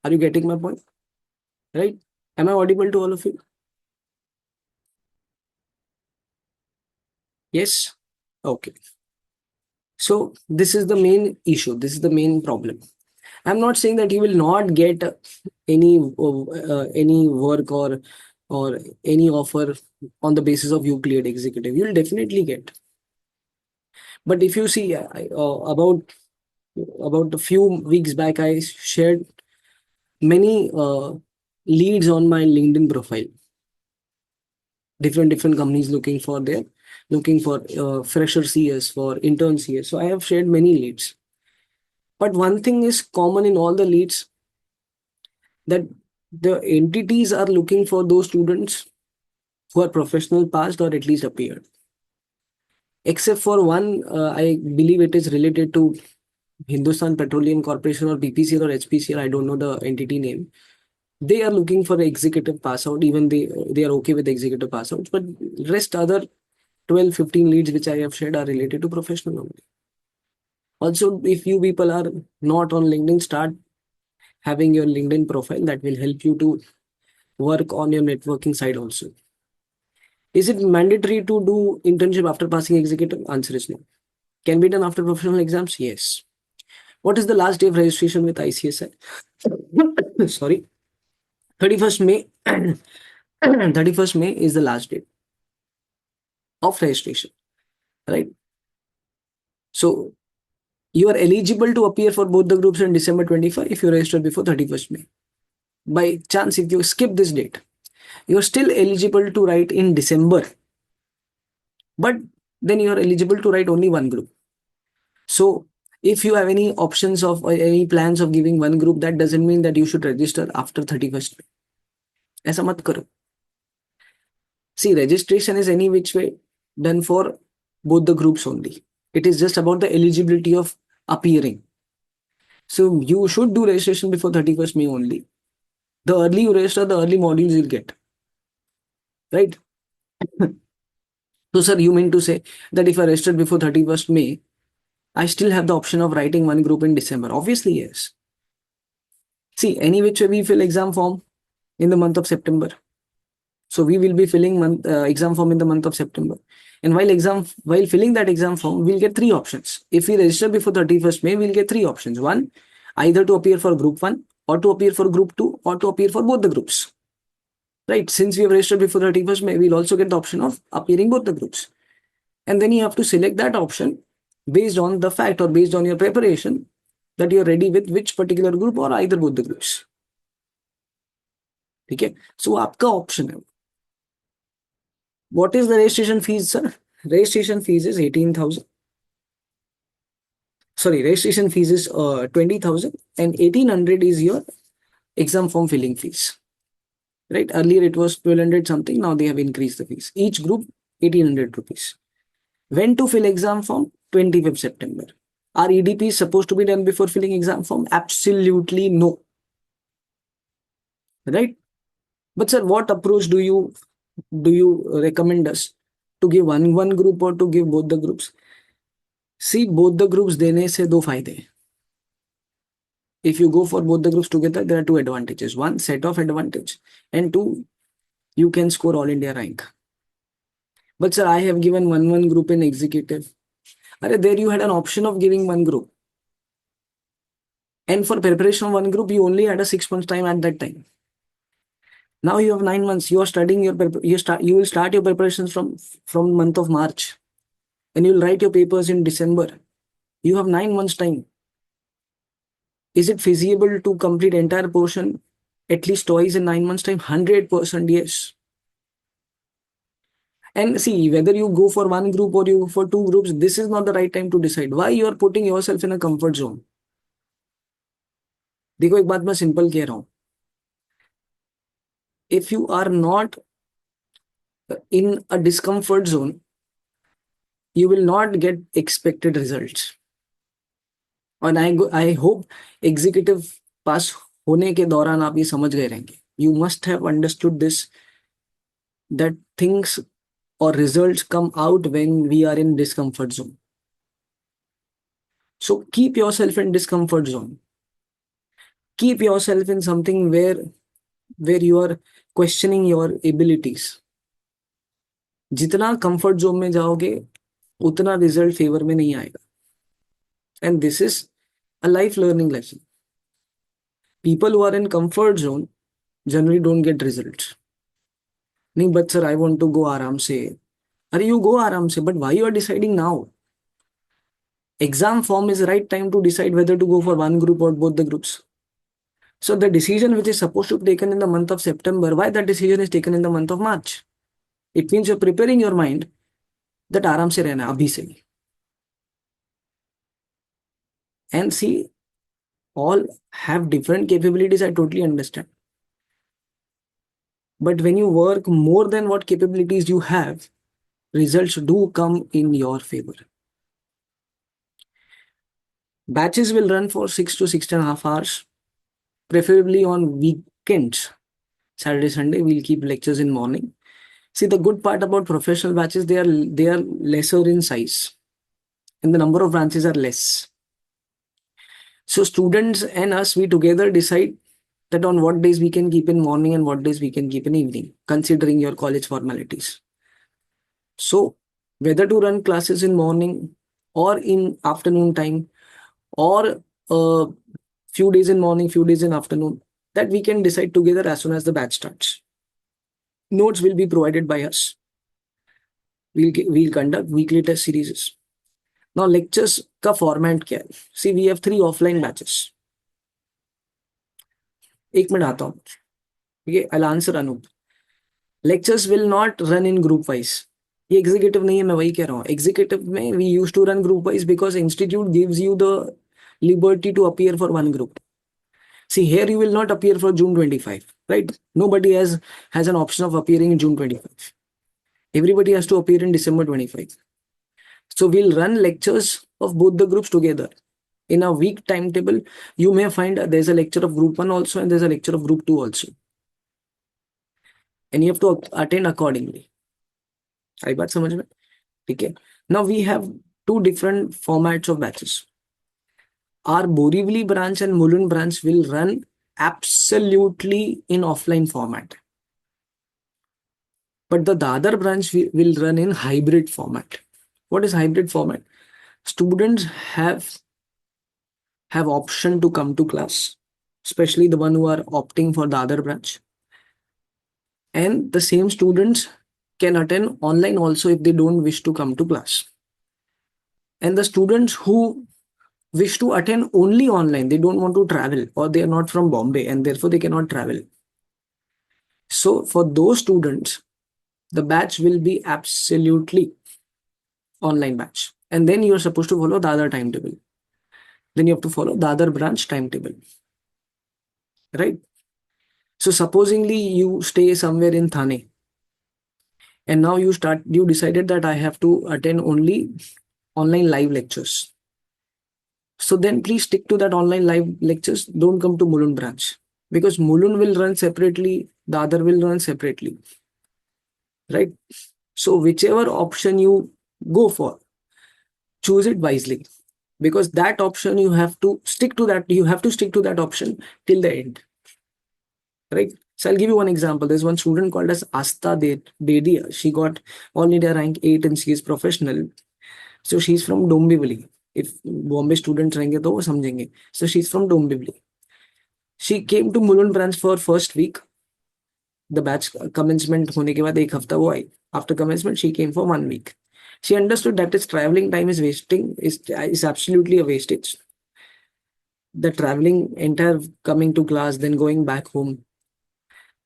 Are you getting my point? Right? Am I audible to all of you? Yes? Okay. So this is the main issue. This is the main problem. I'm not saying that you will not get any work or any offer on the basis of you cleared executive. You'll definitely get. But if you see about a few weeks back, I shared many leads on my LinkedIn profile. Different companies looking for fresher CS, for intern CS. So I have shared many leads. But one thing is common in all the leads, that the entities are looking for those students who are professional passed or at least appeared. Except for one, I believe it is related to Hindustan Petroleum Corporation or BPCL or HPCL. I don't know the entity name. They are looking for executive pass out. Even they are okay with executive pass outs. But rest other 12-15 leads which I have shared are related to professional only. Also, if you people are not on LinkedIn, start having your LinkedIn profile. That will help you to work on your networking side also. Is it mandatory to do internship after passing executive? Answer is no. Can be done after professional exams? Yes. What is the last day of registration with ICSI? Sorry. 31st May. 31st May is the last date of registration, right? So you are eligible to appear for both the groups in December 25 if you registered before 31st May. By chance, if you skip this date, you are still eligible to write in December, but then you are eligible to write only one group. So if you have any options of any plans of giving one group, that doesn't mean that you should register after 31st May. ऐसा मत करो. See, registration is any which way done for both the groups only. It is just about the eligibility of appearing. So you should do registration before 31st May only. The early you register, the early modules you'll get. Right? So, sir, you mean to say that if I registered before 31st May, I still have the option of writing one group in December? Obviously, yes. See, any which way we fill exam form in the month of September. So we will be filling exam form in the month of September. And while filling that exam form, we'll get three options. If we register before 31st May, we'll get three options. One, either to appear for group 1 or to appear for group 2 or to appear for both the groups. Right? Since we have registered before 31st May, we'll also get the option of appearing both the groups. And then you have to select that option based on the fact or based on your preparation that you're ready with which particular group or either both the groups. Okay? So आपका option है. What is the registration fees, sir? Registration fees is 18,000. Sorry, registration fees is 20,000 and 1,800 is your exam form filling fees. Right? Earlier it was 1,200 something. Now they have increased the fees. Each group 1,800 rupees. When to fill exam form? 25th September. Are EDP supposed to be done before filling exam form? Absolutely no. Right? But sir, what approach do you recommend us to give one group or to give both the groups? See, both the groups देने से दो फायदे हैं. If you go for both the groups together, there are two advantages. One, set of advantage, and two, you can score all India rank. But sir, I have given one group in executive. There you had an option of giving one group. And for preparation of one group, you only had a 6 months time at that time. Now you have 9 months. You are studying you will start your preparations from month of March, and you'll write your papers in December. You have 9 months time. Is it feasible to complete entire portion at least twice in 9 months time? 100% yes. And see, whether you go for one group or you go for two groups, this is not the right time to decide. Why you are putting yourself in a comfort zone? देखो एक बात मैं simple कह रहा हूँ. If you are not in a discomfort zone, you will not get expected results. And I hope executive pass होने के दौरान आप ये समझ गए रहेंगे. You must have understood this, that things or results come out when we are in discomfort zone. So keep yourself in discomfort zone. Keep yourself in something where you are questioning your abilities. जितना comfort zone में जाओगे उतना result favour में नहीं आएगा. And this is a life learning lesson. People who are in comfort zone generally don't get results. नहीं, but sir, I want to go आराम से. अरे you go आराम से, but why you are deciding now? Exam form is the right time to decide whether to go for one group or both the groups. So the decision which is supposed to be taken in the month of September, why that decision is taken in the month of March? It means you're preparing your mind that आराम से रहना अभी से. And see, all have different capabilities, I totally understand. But when you work more than what capabilities you have, results do come in your favor. Batches will run for 6 to 6.5 hours, preferably on weekends. Saturday, Sunday, we'll keep lectures in morning. See, the good part about professional batches, they are lesser in size, and the number of branches are less. So students and us, we together decide that on what days we can keep in morning and what days we can keep in evening, considering your college formalities. So whether to run classes in morning or in afternoon time, or few days in morning, few days in afternoon, that we can decide together as soon as the batch starts. Notes will be provided by us. We'll conduct weekly test series. Now lectures का format क्या है? See, we have 3 offline batches. एक minute आता हूँ. Okay, I'll answer Anup. Lectures will not run in group wise. ये executive नहीं है, मैं वही कह रहा हूँ. Executive में we used to run group wise because institute gives you the liberty to appear for one group. See, here you will not appear for June 25, right? Nobody has an option of appearing in June 25. Everybody has to appear in December 25. So we'll run lectures of both the groups together. In a week timetable, you may find there's a lecture of group 1 also and there's a lecture of group 2 also. And you have to attend accordingly. आई बात समझ में? ठीक है. Now we have 2 different formats of batches. Our Borivali branch and Mulund branch will run absolutely in offline format. But the Dadar branch will run in hybrid format. What is hybrid format? Students have option to come to class, especially the one who are opting for the other branch. And the same students can attend online also if they don't wish to come to class. And the students who wish to attend only online, they don't want to travel, or they are not from Bombay and therefore they cannot travel. So for those students, the batch will be absolutely online batch. And then you are supposed to follow the other timetable. then you have to follow the other branch timetable, right? So supposingly you stay somewhere in Thane, and now you decided that I have to attend only online live lectures. So then please stick to that online live lectures. Don't come to Mulund branch, because Mulund will run separately, the other will run separately, right? So whichever option you go for, choose it wisely, because that option you have to stick to that. You have to stick to that option till the end, right? So I'll give you one example. There's one student called as Asta Dedia. She got all India rank 8 and she is professional. So she's from Dombivli. If Bombay students रहेंगे तो वो समझेंगे. So she's from Dombivli. She came to Mulund branch for first week. The batch commencement होने के बाद एक हफ्ता वो आई. After commencement, she came for 1 week. She understood that its traveling time is is absolutely a wastage. The traveling, entire coming to class, then going back home.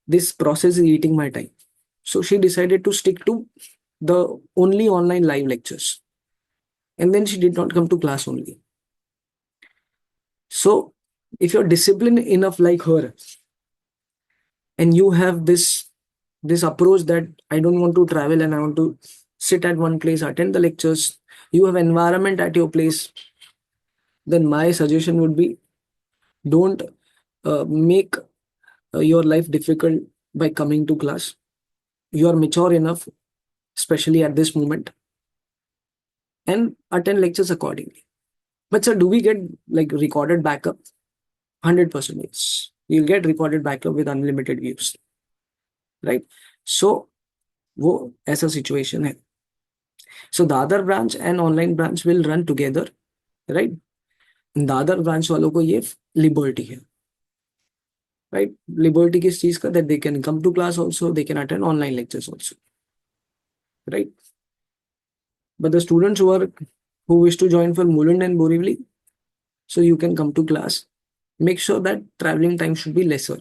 This process is eating my time. So she decided to stick to the only online live lectures. And then she did not come to class only. So if you're disciplined enough like her, and you have this approach that I don't want to travel and I want to sit at one place, attend the lectures, you have environment at your place, then my suggestion would be, don't make your life difficult by coming to class. You are mature enough, especially at this moment, and attend lectures accordingly. But sir, do we get like recorded backup? 100% yes. You'll get recorded backup with unlimited views, right? So वो ऐसा situation है. So the other branch and online branch will run together, right? The other branch वालों को ये liberty है, right? Liberty किस चीज का? That they can come to class also, they can attend online lectures also, right? But the students who wish to join for Mulund and Borivali, so you can come to class. Make sure that traveling time should be lesser.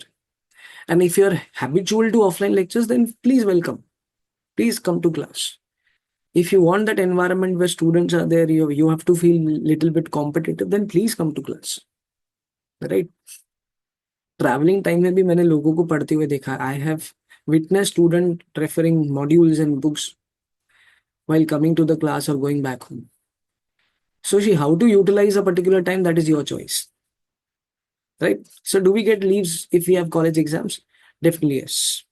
And if you're habitual to offline lectures, then please welcome. Please come to class. If you want that environment where students are there, you have to feel little bit competitive, then please come to class, right? Traveling time में भी मैंने लोगों को पढ़ते हुए देखा. I have witnessed student referring modules and books while coming to the class or going back home. So see, how to utilize a particular time, that is your choice, right? So do we get leaves if we have college exams? Definitely yes,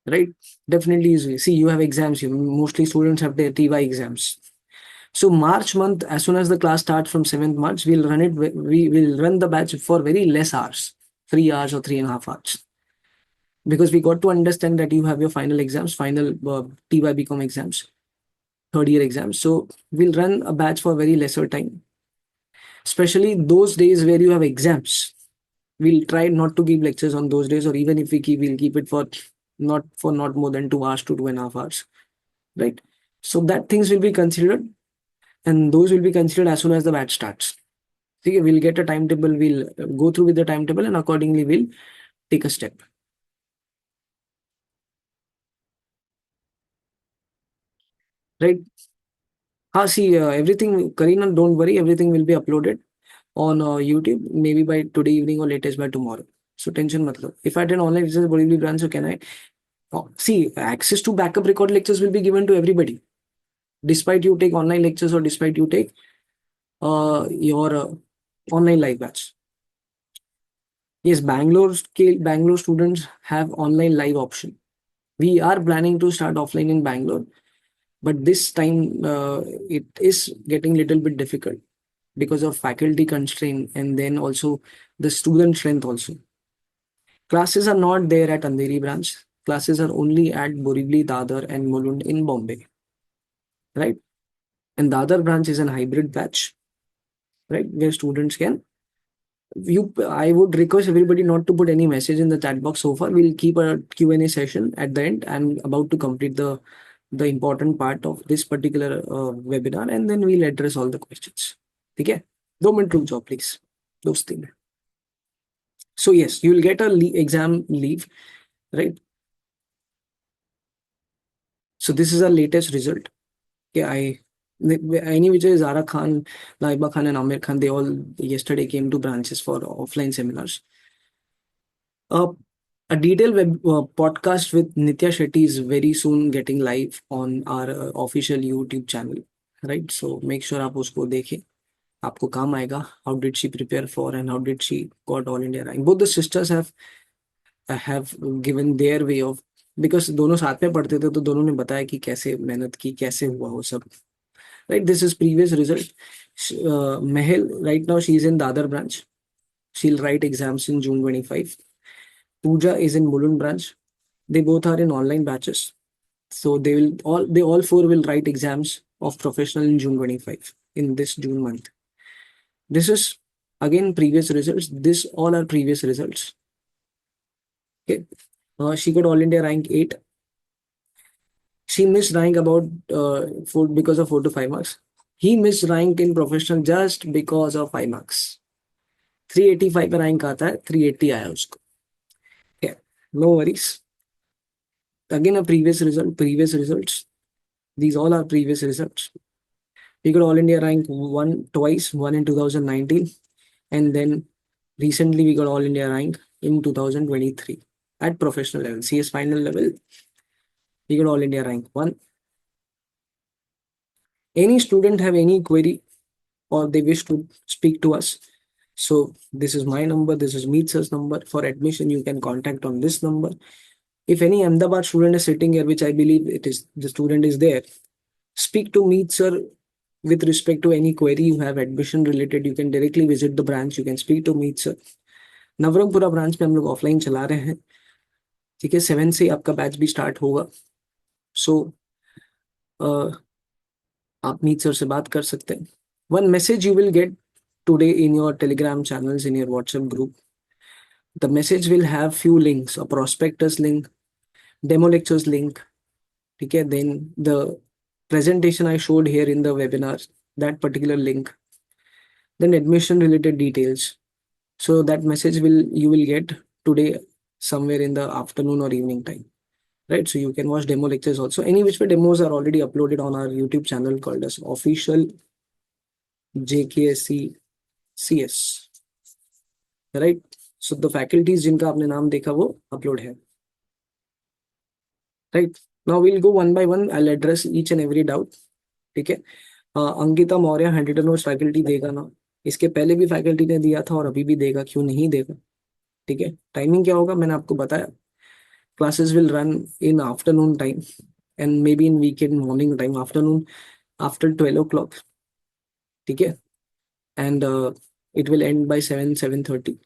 right? Definitely easily. See, you have exams. Mostly students have their TY exams. So March month, as soon as the class starts from 7th March, we'll run it. We will run the batch for very less hours, 3 hours or 3.5 hours, because we got to understand that you have your final exams, final TY BCom exams, third year exams. So we'll run a batch for very lesser time, especially those days where you have exams. We'll try not to give lectures on those days, or even if we keep, we'll keep it for not more than 2 hours to 2.5 hours, right? So that things will be considered, and those will be considered as soon as the batch starts. Okay, we'll get a timetable, we'll go through with the timetable, and accordingly we'll take a step. Right? See, everything, Karina, don't worry, everything will be uploaded on YouTube, maybe by today evening or latest by tomorrow. So tension matlab. If I attend online lectures, Borivali branch, so can I? See, access to backup record lectures will be given to everybody, despite you take online lectures or despite you take your online live batch. Yes, Bangalore students have online live option. We are planning to start offline in Bangalore, but this time it is getting little bit difficult because of faculty constraint and then also the student strength also. Classes are not there at Andheri branch. Classes are only at Borivali, Dadar and Mulund in Bombay, right? And the other branch is an hybrid batch, right? Where students can I would request everybody not to put any message in the chat box so far. We'll keep a Q&A session at the end. I'm about to complete the important part of this particular webinar, and then we'll address all the questions. Okay? 2 minute रुक जाओ please. those things. So yes, you will get a exam leave, right? So this is our latest result. Okay, any which is Zara Khan, Laiba Khan, and Amir Khan, they all yesterday came to branches for offline seminars. Uh, a detailed web podcast with Nitya Shetty is very soon getting live on our official YouTube channel, right? So make sure आप उसको देखें, आपको काम आएगा. How did she prepare for and how did she got all India rank? Both the sisters have given their way of, because दोनों साथ में पढ़ते थे तो दोनों ने बताया कि कैसे मेहनत की, कैसे हुआ वो सब. Right, this is previous result. Mehel, right now she is in Dadar branch. She'll write exams in June 25. Pooja is in Mulund branch. They both are in online batches. So they all four will write exams of professional in June 25, in this June month. This is again previous results. This all are previous results. Okay. She got All India rank 8. She missed rank about because of 4 to 5 marks. He missed rank in professional just because of 5 marks. 385 पे rank आता है, 380 आया उसको. Okay, no worries. Again, a previous results. These all are previous results. We got All India rank one twice, one in 2019, and then recently we got All India rank in 2023 at professional level. CS final level, we got All India rank 1. Any student have any query or they wish to speak to us, so this is my number, this is Meet Sir's number. For admission, you can contact on this number. If any Ahmedabad student is sitting here, which I believe it is, the student is there, speak to Meet Sir with respect to any query you have admission related. You can directly visit the branch, you can speak to Meet Sir. Navrangpura branch में हम लोग offline चला रहे हैं, ठीक है. 7 से आपका बैच भी स्टार्ट होगा. सो आप मीत सर से बात कर सकते हैं. One message you will get today in your Telegram channels, in your WhatsApp group. The message will have few links: a prospectus link, demo lectures link. Okay, then the presentation I showed here in the webinar, that particular link. Then admission related details. So that message you will get today somewhere in the afternoon or evening time. Right, so you can watch demo lectures also. Any which way demos are already uploaded on our YouTube channel called as official JKSC CS. Right, so the faculties जिनका आपने नाम देखा वो upload है. Right, now we'll go one by one. I'll address each and every doubt. ठीक है. Ankita Maurya handwritten notes faculty देगा ना? इसके पहले भी फैकल्टी ने दिया था और अभी भी देगा, क्यों नहीं देगा? ठीक है. टाइमिंग क्या होगा मैंने आपको बताया. Classes will run in afternoon time and maybe in weekend morning time. Afternoon after 12 o'clock. ठीक है. And it will end by 7:30.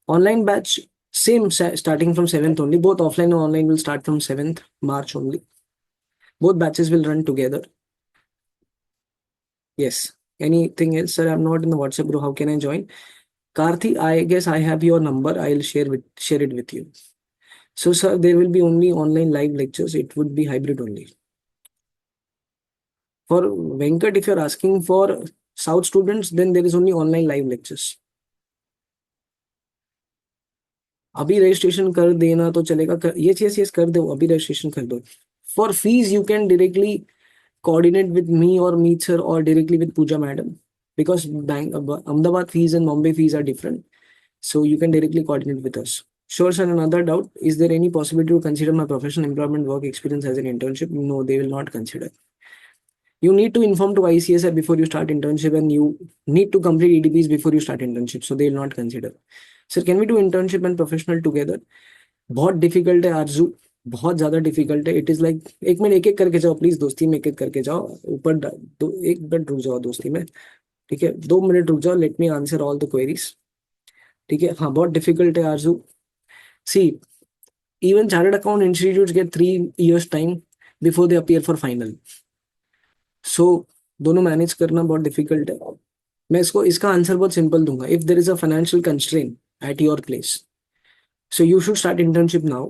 Online batch same, starting from 7th only. Both offline and online will start from 7th March only. Both batches will run together. Yes. Anything else, sir? I'm not in the WhatsApp group. How can I join? Karthi, I guess I have your number. I'll share it with you. So, sir, there will be only online live lectures. It would be hybrid only. For Venkat, if you're asking for South students, then there is only online live lectures. अभी registration कर देना तो चलेगा. yes कर दो, अभी registration कर दो. For fees, you can directly coordinate with me or Meet Sir or directly with Pooja madam, because Ahmedabad fees and Bombay fees are different. So you can directly coordinate with us. Sure, sir. Another doubt: is there any possibility to consider my professional employment work experience as an internship? No, they will not consider. You need to inform to ICSI before you start internship, and you need to complete EDPs before you start internship. So they will not consider. Sir, can we do internship and professional together? बहुत difficult है आरजू, बहुत ज्यादा difficult है. It is like एक minute, एक एक करके जाओ प्लीज. दोस्ती में एक एक करके जाओ. ऊपर दो एक मिनट रुक जाओ दोस्ती में. ठीक है, 2 मिनट रुक जाओ. Let me answer all the queries. ठीक है. हाँ, बहुत डिफिकल्ट है आरजू. सी, even chartered account institutes get 3 years time before they appear for final. So दोनों मैनेज करना बहुत डिफिकल्ट है. मैं इसका आंसर बहुत सिंपल दूंगा. If there is a financial constraint at your place, so you should start internship now,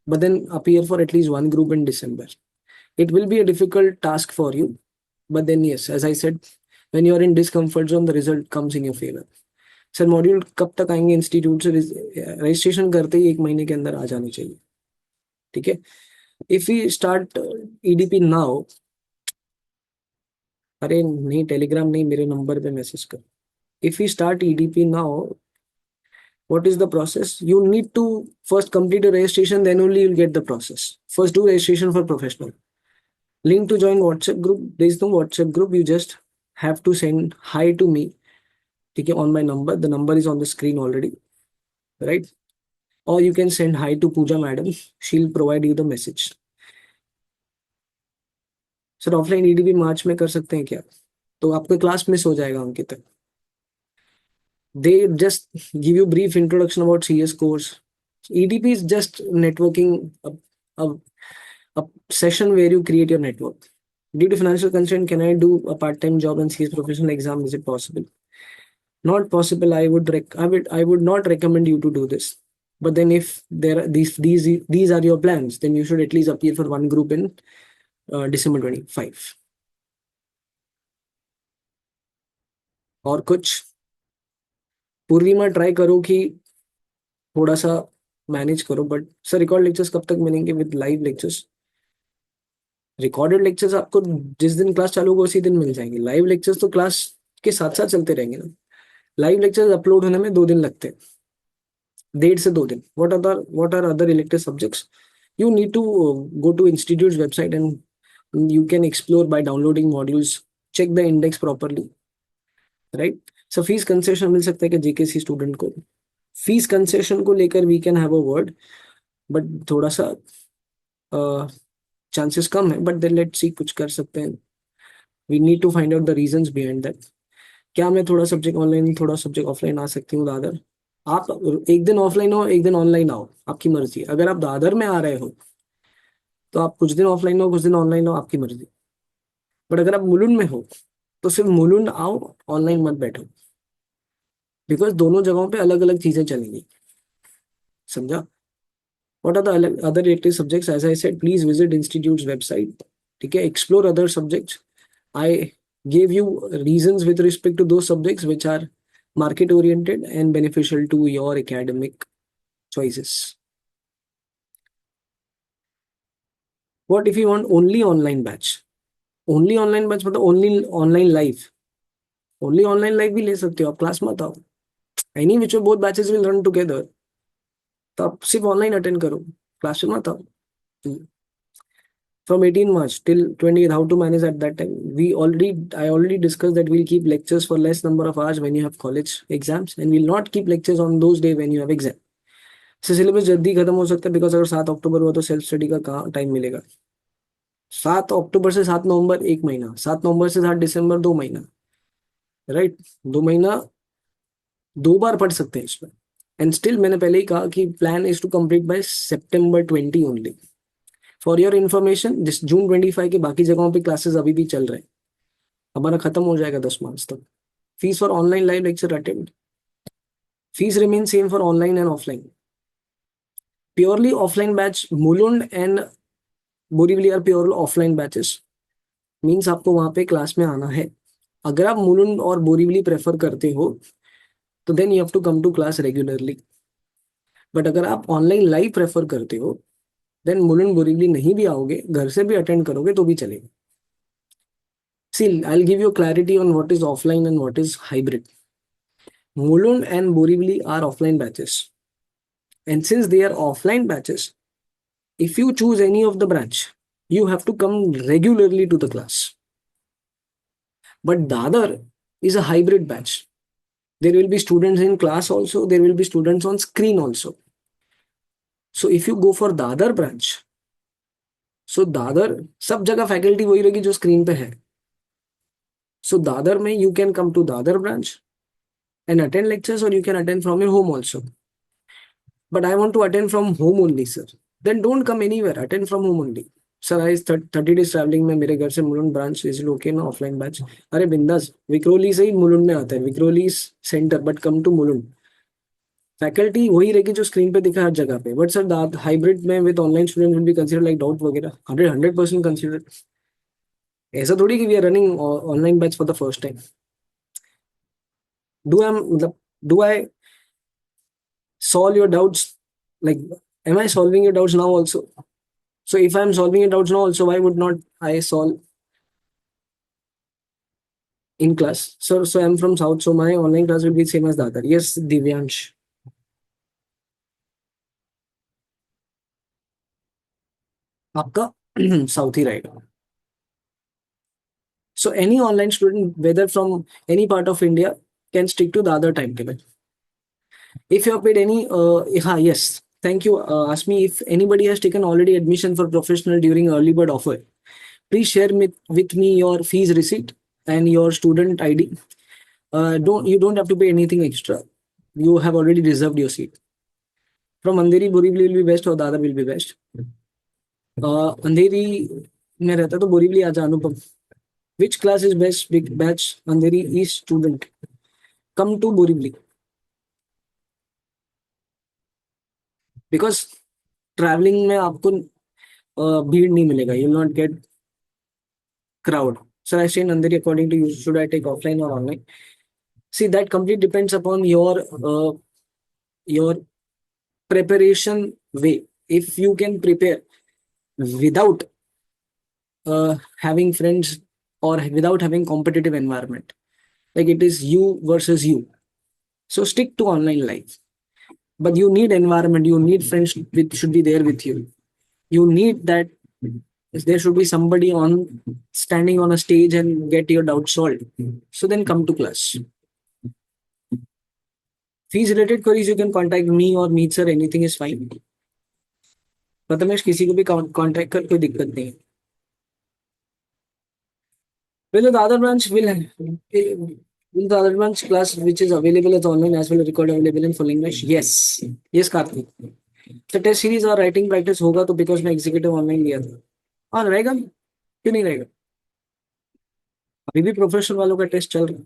but then appear for at least one group in December. It will be a difficult task for you, but then yes, as I said, when you are in discomfort zone, the result comes in your favor. Sir module कब तक आएंगे institute से? Registration करते ही 1 महीने के अंदर आ जानी चाहिए. ठीक है. If we start EDP now, अरे नहीं, टेलीग्राम नहीं, मेरे नंबर पे मैसेज कर. If we start EDP now, what is the process? You need to first complete a registration, then only you'll get the process. First do registration for professional. Link to join WhatsApp group. There is no WhatsApp group. You just have to send hi to me. Okay, on my number. The number is on the screen already, right? Or you can send hi to Pooja madam. She'll provide you the message. Sir offline EDP March में कर सकते हैं क्या? तो आपका class miss हो जाएगा उनके तक. They just give you brief introduction about CS course. EDP is just networking, a, a session where you create your network. Due to financial constraint, can I do a part-time job and CS professional exam? Is it possible? Not possible. I would not recommend you to do this. But then if there are these are your plans, then you should at least appear for one group in December 25. और कुछ पूर्णिमा try करो कि थोड़ा सा manage करो. But sir record lectures कब तक मिलेंगे with live lectures? Recorded lectures आपको जिस दिन क्लास चालू होगा उसी दिन मिल जाएंगे. लाइव लेक्चर्स तो क्लास के साथ साथ चलते रहेंगे ना. लाइव लेक्चर्स अपलोड होने में 2 दिन लगते हैं, 1.5 से 2 दिन. what are other elective subjects? You need to go to institute's website and you can explore by downloading modules. Check the index properly, right? So fees concession मिल सकता है कि जेकेसी स्टूडेंट को? फीस कंसेशन को लेकर we can have a word, but थोड़ा सा chances कम है. बट देन लेट्स सी, कुछ कर सकते हैं. We need to find out the reasons behind that. क्या मैं थोड़ा सब्जेक्ट ऑनलाइन थोड़ा सब्जेक्ट ऑफलाइन आ सकती हूँ दादर? आप एक दिन ऑफलाइन हो एक दिन ऑनलाइन आओ, आपकी मर्जी. अगर आप दादर में आ रहे हो तो आप कुछ दिन ऑफलाइन हो कुछ दिन ऑनलाइन हो, आपकी मर्जी. बट अगर आप मुलुंड में हो तो सिर्फ मुलुंड आओ, ऑनलाइन मत बैठो. बिकॉज दोनों जगहों पे अलग अलग चीजें चलेंगी. समझा? What are the other elective subjects? As I said, please visit institute's website. ठीक है, explore other subjects. I gave you reasons with respect to those subjects which are market oriented and beneficial to your academic choices. What if you want only online batch? Only online batch मतलब only online live. Only online live भी ले सकते हो आप, class मत आओ. Any which both batches will run together. तो आप सिर्फ ऑनलाइन अटेंड करो, क्लास में मत आओ. From 18 March till 20th, how to manage at that time? I already discussed that we'll keep lectures for less number of hours when you have college exams, and we'll not keep lectures on those days when you have exam. So syllabus जल्दी खत्म हो सकता है, because अगर 7 अक्टूबर हुआ तो self study का कहाँ टाइम मिलेगा? 7 अक्टूबर से 7 नवंबर 1 महीना, 7 नवंबर से 7 दिसंबर 2 महीना, राइट? 2 महीना 2 बार पढ़ सकते हैं इसमें. एंड स्टिल मैंने पहले ही कहा कि plan is to complete by September 20 only. For your information, जिस June 25 के बाकी जगहों पे क्लासेस अभी भी चल रहे हैं. हमारा खत्म हो जाएगा 10 मार्च तक. Fees for online live lecture attend, fees remain same for online and offline. Purely offline batch Mulund and Borivali are purely offline batches. Means आपको वहां पे क्लास में आना है. अगर आप मुलुंड और बोरीवली प्रेफर करते हो तो then you have to come to class regularly. But अगर आप ऑनलाइन लाइव प्रेफर करते हो देन मुलुंड बोरीवली नहीं भी आओगे, घर से भी अटेंड करोगे तो भी चलेगा. See, I'll give you clarity on what is offline and what is hybrid. Mulund and Borivali are offline batches. And since they are offline batches, if you choose any of the branch, you have to come regularly to the class. But Dadar is a hybrid batch. There will be students in class also, there will be students on screen also. So if you go for Dadar branch, so Dadar, सब जगह faculty वही रहेगी जो screen पे है. So Dadar में you can come to Dadar branch and attend lectures, or you can attend from your home also. But I want to attend from home only, sir. Then don't come anywhere. Attend from home only. Sir, I is 30 days traveling में मेरे घर से Mulund branch is okay ना offline batch? अरे बिंदास, विक्रोली से ही मुलुंड में आता है, Vikhroli centre, but come to Mulund. Faculty वही रहेगी जो स्क्रीन पे दिखा हर जगह पे. बट सर हाइब्रिड में with online student will be consider like doubt वगैरह. 100% कंसीडर. ऐसा थोड़ी कि we are running online batch for the first time. Do I solve your doubts? Like, am I solving your doubts now also? So if I'm solving your doubts now also, why would not I solve? in class. So I'm from South, so my online class will be same as the other. Yes, Divyansh. आपका south ही रहेगा. So any online student, whether from any part of India, can stick to the other timetable. If you have paid any, yes, thank you. Ask me if anybody has taken already admission for professional during early bird offer. Please share with me your fees receipt and your student ID. You don't have to pay anything extra. You have already reserved your seat. From Andheri, Borivali will be best or Dadar will be best. अंधेरी में रहता तो बोरीवली आजा अनुपम. Which class is best? Big batch Andheri East student. Come to Borivali because traveling में आपको भीड़ नहीं मिलेगा. You will not get crowd. So I say Andheri, according to you, should I take offline or online? See, that completely depends upon your preparation way. If you can prepare without having friends or without having competitive environment, like it is you versus you, so stick to online life. But you need environment, you need friends with should be there with you. You need that there should be somebody on standing on a stage and get your doubts solved. So then come to class. Fees related queries you can contact me or meet sir, anything is fine. Prathamesh किसी को भी contact कर, कोई दिक्कत नहीं है. Will the other branch will the other branch class which is available as online as well as record available in full English? Yes. Yes, Karthik. तो test series और राइटिंग प्रैक्टिस होगा तो बिकॉज मैं एग्जीक्यूटिव ऑनलाइन लिया था. हाँ रहेगा, क्यों नहीं रहेगा. अभी भी प्रोफेशनल वालों का टेस्ट चल रहा है.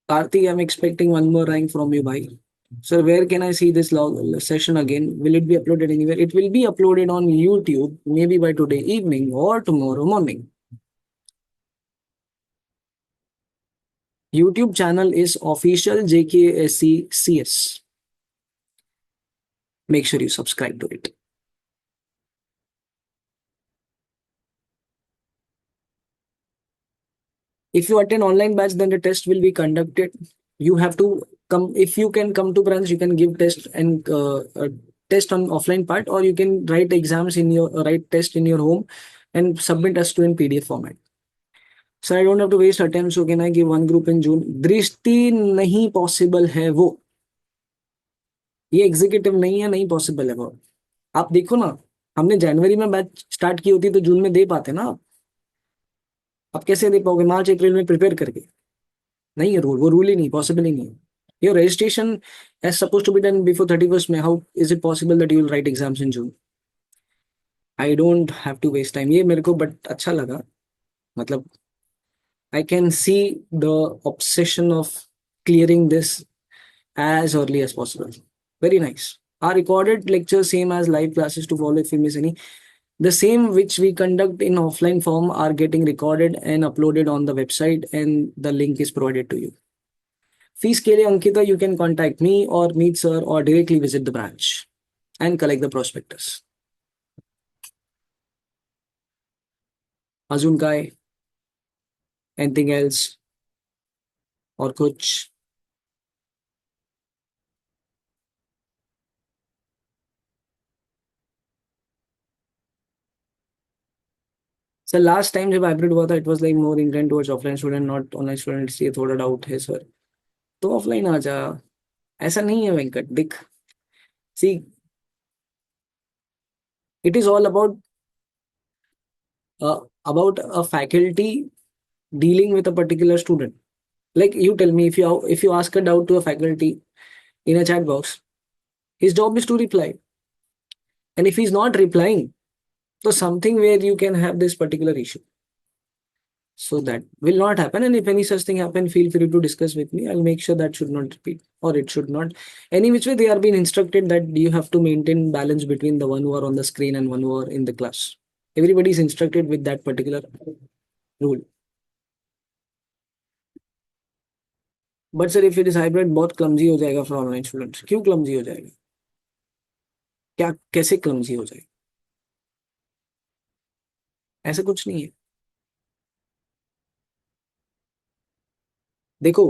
Kartik, I am expecting one more rank from you भाई. Sir, where can I see this session again? Will it be uploaded anywhere? It will be uploaded on YouTube, maybe by today evening or tomorrow morning. YouTube channel is official JKSC CS. Make sure you subscribe to it. If you attend online batch, then the test will be conducted. You have to come. If you can come to branch, you can give test and test on offline part, or you can write exams in your write test in your home and submit us to in PDF format. So I don't have to waste our time. So can I give one group in June? दृष्टि नहीं possible है वो. ये executive नहीं है, नहीं possible है वो. आप देखो ना, हमने जनवरी में बैच स्टार्ट की होती तो जून में दे पाते ना. आप कैसे दे पाओगे मार्च अप्रैल में प्रिपेयर करके. नहीं है रूल, वो रूल ही नहीं, पॉसिबल ही नहीं है. Your registration as suppose to be done before 31st में. How is it possible that you will write exams in June? I don't have to waste time. ये मेरे को बट अच्छा लगा. मतलब I can see the obsession of clearing this as early as possible. Very nice. Our recorded lectures same as live classes to follow if you miss any. The same which we conduct in offline form are getting recorded and uploaded on the website and the link is provided to you. Fees के लिए Ankita, you can contact me or meet sir or directly visit the branch and collect the prospectus. अजून काय? Anything else? और कुछ? Sir last time जब hybrid हुआ था it was like more incline towards offline student not online student, इसलिए थोड़ा doubt है सर. तो ऑफलाइन आ जा. ऐसा नहीं है वेंकट, दिख. See, it is all about a faculty dealing with a particular student. Like you tell me, if you ask a doubt to a faculty in a chat box, his job is to reply. And if he's not replying, so something where you can have this particular issue. So that will not happen. And if any such thing happen, feel free to discuss with me. I'll make sure that should not repeat or it should not. Any which way they are being instructed that you have to maintain balance between the one who are on the screen and one who are in the class. Everybody is instructed with that particular rule. But sir if it is hybrid बहुत clumsy हो जाएगा for online students. क्यों clumsy हो जाएगा? क्या, कैसे clumsy हो जाएगा? ऐसा कुछ नहीं है. देखो,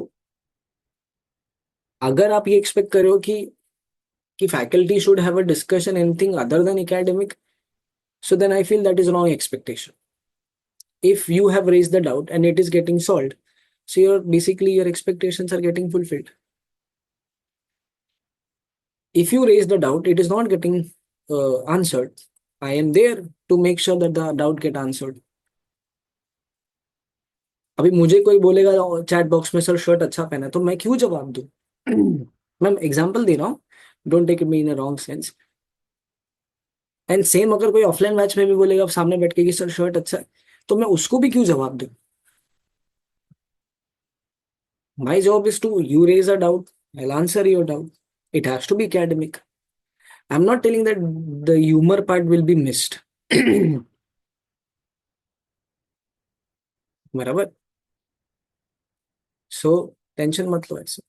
अगर आप ये एक्सपेक्ट कर रहे हो कि faculty should have a discussion anything other than academic, so then I feel that is wrong expectation. If you have raised the doubt and it is getting solved, so your expectations are getting fulfilled. If you raise the doubt, it is not getting answered. I am there to make sure that the doubt get answered. अभी मुझे कोई बोलेगा chat box में sir shirt अच्छा पहना है, तो मैं क्यों जवाब दूं? मैं एग्जांपल दे रहा हूँ, don't take me in a wrong sense. And same अगर कोई ऑफलाइन मैच में भी बोलेगा सामने बैठ के कि सर शर्ट अच्छा है, तो मैं उसको भी क्यों जवाब दूं? My job is to you raise a doubt, I'll answer your doubt. It has to be academic. I'm not telling that the humor part will be missed. बराबर? So tension मत लो ऐसे.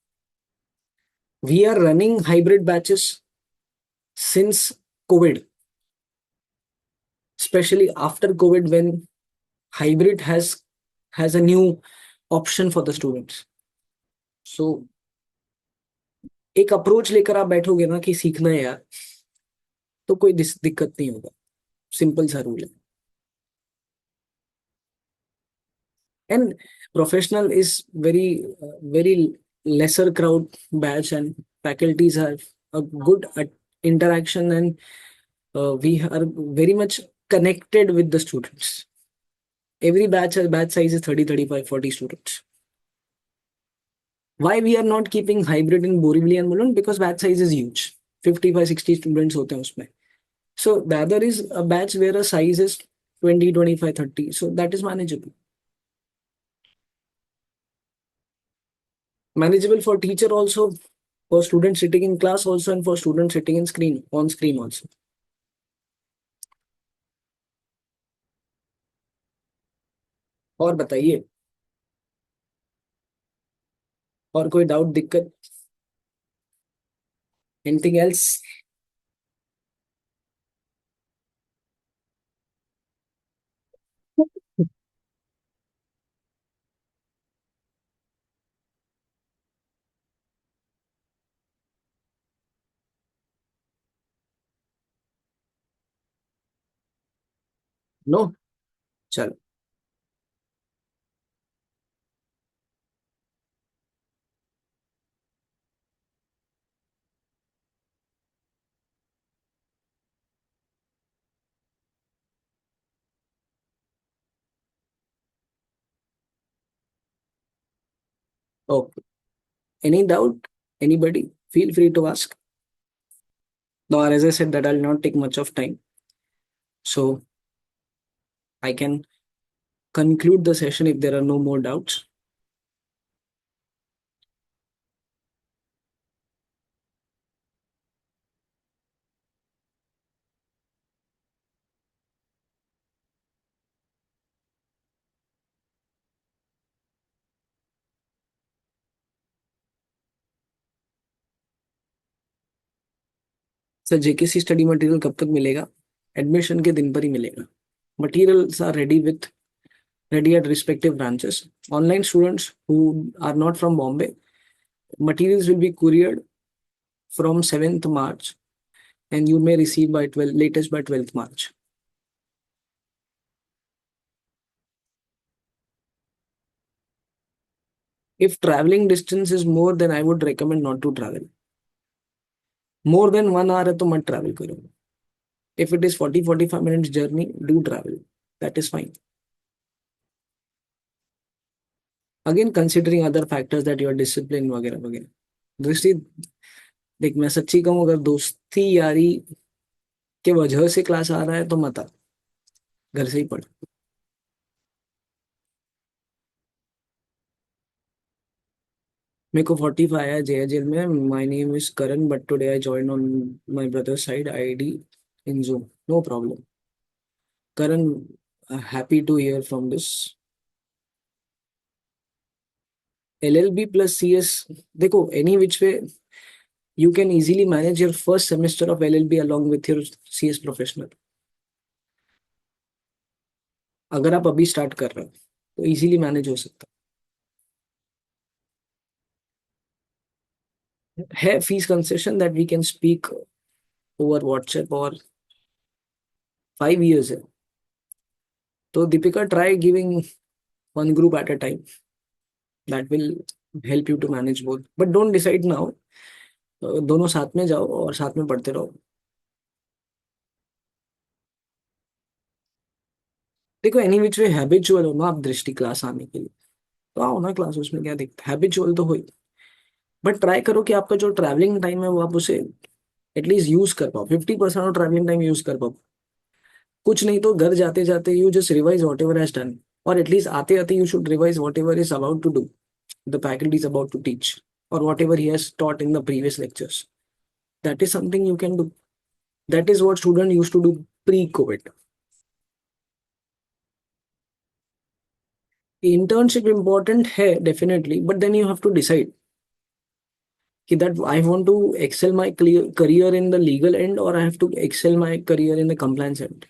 We are running hybrid batches since COVID, especially after COVID when hybrid has a new option for the students. So एक approach लेकर आप बैठोगे ना कि सीखना है यार, तो कोई दिक्कत नहीं होगा. सिंपल सा रूल है. And professional is very lesser crowd batch, and faculties have a good interaction, and we are very much connected with the students. Every batch size is 30, 35, 40 students. Why we are not keeping hybrid in Borivali and Mulund? Because batch size is huge, 55, 60 students होते हैं उसमें. So the other is a batch where a size is 20, 25, 30, so that is manageable for teacher also, for students sitting in class also, and for students sitting in screen on screen also. और बताइए, और कोई doubt दिक्कत? Anything else? No. चलो. Okay. Any doubt? Anybody? Feel free to ask. No, as I said that I'll not take much of time, so I can conclude the session if there are no more doubts. Sir JKC study material कब तक मिलेगा? Admission के दिन पर ही मिलेगा. Materials are ready at respective branches. Online students who are not from Bombay, materials will be couriered from 7th March, and you may receive by 12, latest by 12th March. If traveling distance is more, then I would recommend not to travel. More than 1 hour है तो मत travel करो. If it is 40-45 minutes journey, do travel. That is fine. Again, considering other factors that your discipline वगैरह वगैरह. दृष्टि, देख मैं सच्ची कहूँ, अगर दोस्ती यारी के वजह से क्लास आ रहा है तो मत आ, घर से ही पढ़. मेरे को 45 आया जय जेल में. My name is Karan but today I join on my brother side ID in Zoom. No problem. Karan, happy to hear from this. LLB plus CS, देखो any which way you can easily manage your first semester of LLB along with your CS professional. अगर आप अभी start कर रहे हो तो easily manage हो सकता है. है fees concession that we can speak over WhatsApp, और 5 years है। तो Deepika, try giving one group at a time, that will help you to manage both, but don't decide now. दोनों साथ में जाओ और साथ में पढ़ते रहो। देखो, एनी विच वे हैबिचुअल हो ना आप दृष्टि क्लास आने के लिए, तो आओ ना क्लास, उसमें क्या दिक्कत, हैबिचुअल तो हो ही। बट ट्राई करो कि आपका जो ट्रैवलिंग टाइम है वो आप उसे एटलीस्ट यूज कर पाओ, 50% ऑफ ट्रैवलिंग टाइम यूज कर पाओ। कुछ नहीं तो घर जाते जाते you just revise whatever has done, और एटलीस्ट आते आते you should revise whatever is about to do, the faculty is about to teach, or whatever he has taught in the previous lectures. That is something you can do. That is what student used to do pre-COVID. Internship important है definitely, but then you have to decide कि that I want to excel my career in the legal end, or I have to excel my career in the compliance end.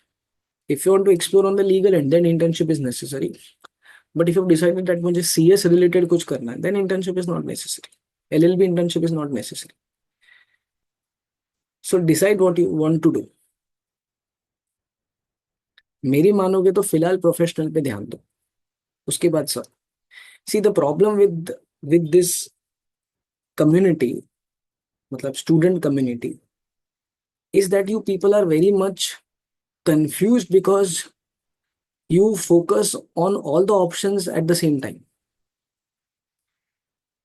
If you want to explore on the legal end, then internship is necessary. But if you've decided that मुझे CS related कुछ करना है, then internship is not necessary. LLB internship is not necessary. So decide what you want to do. मेरी मानोगे तो फिलहाल professional पे ध्यान दो, उसके बाद सब। See the problem with this community, मतलब student community, is that you people are very much confused because you focus on all the options at the same time.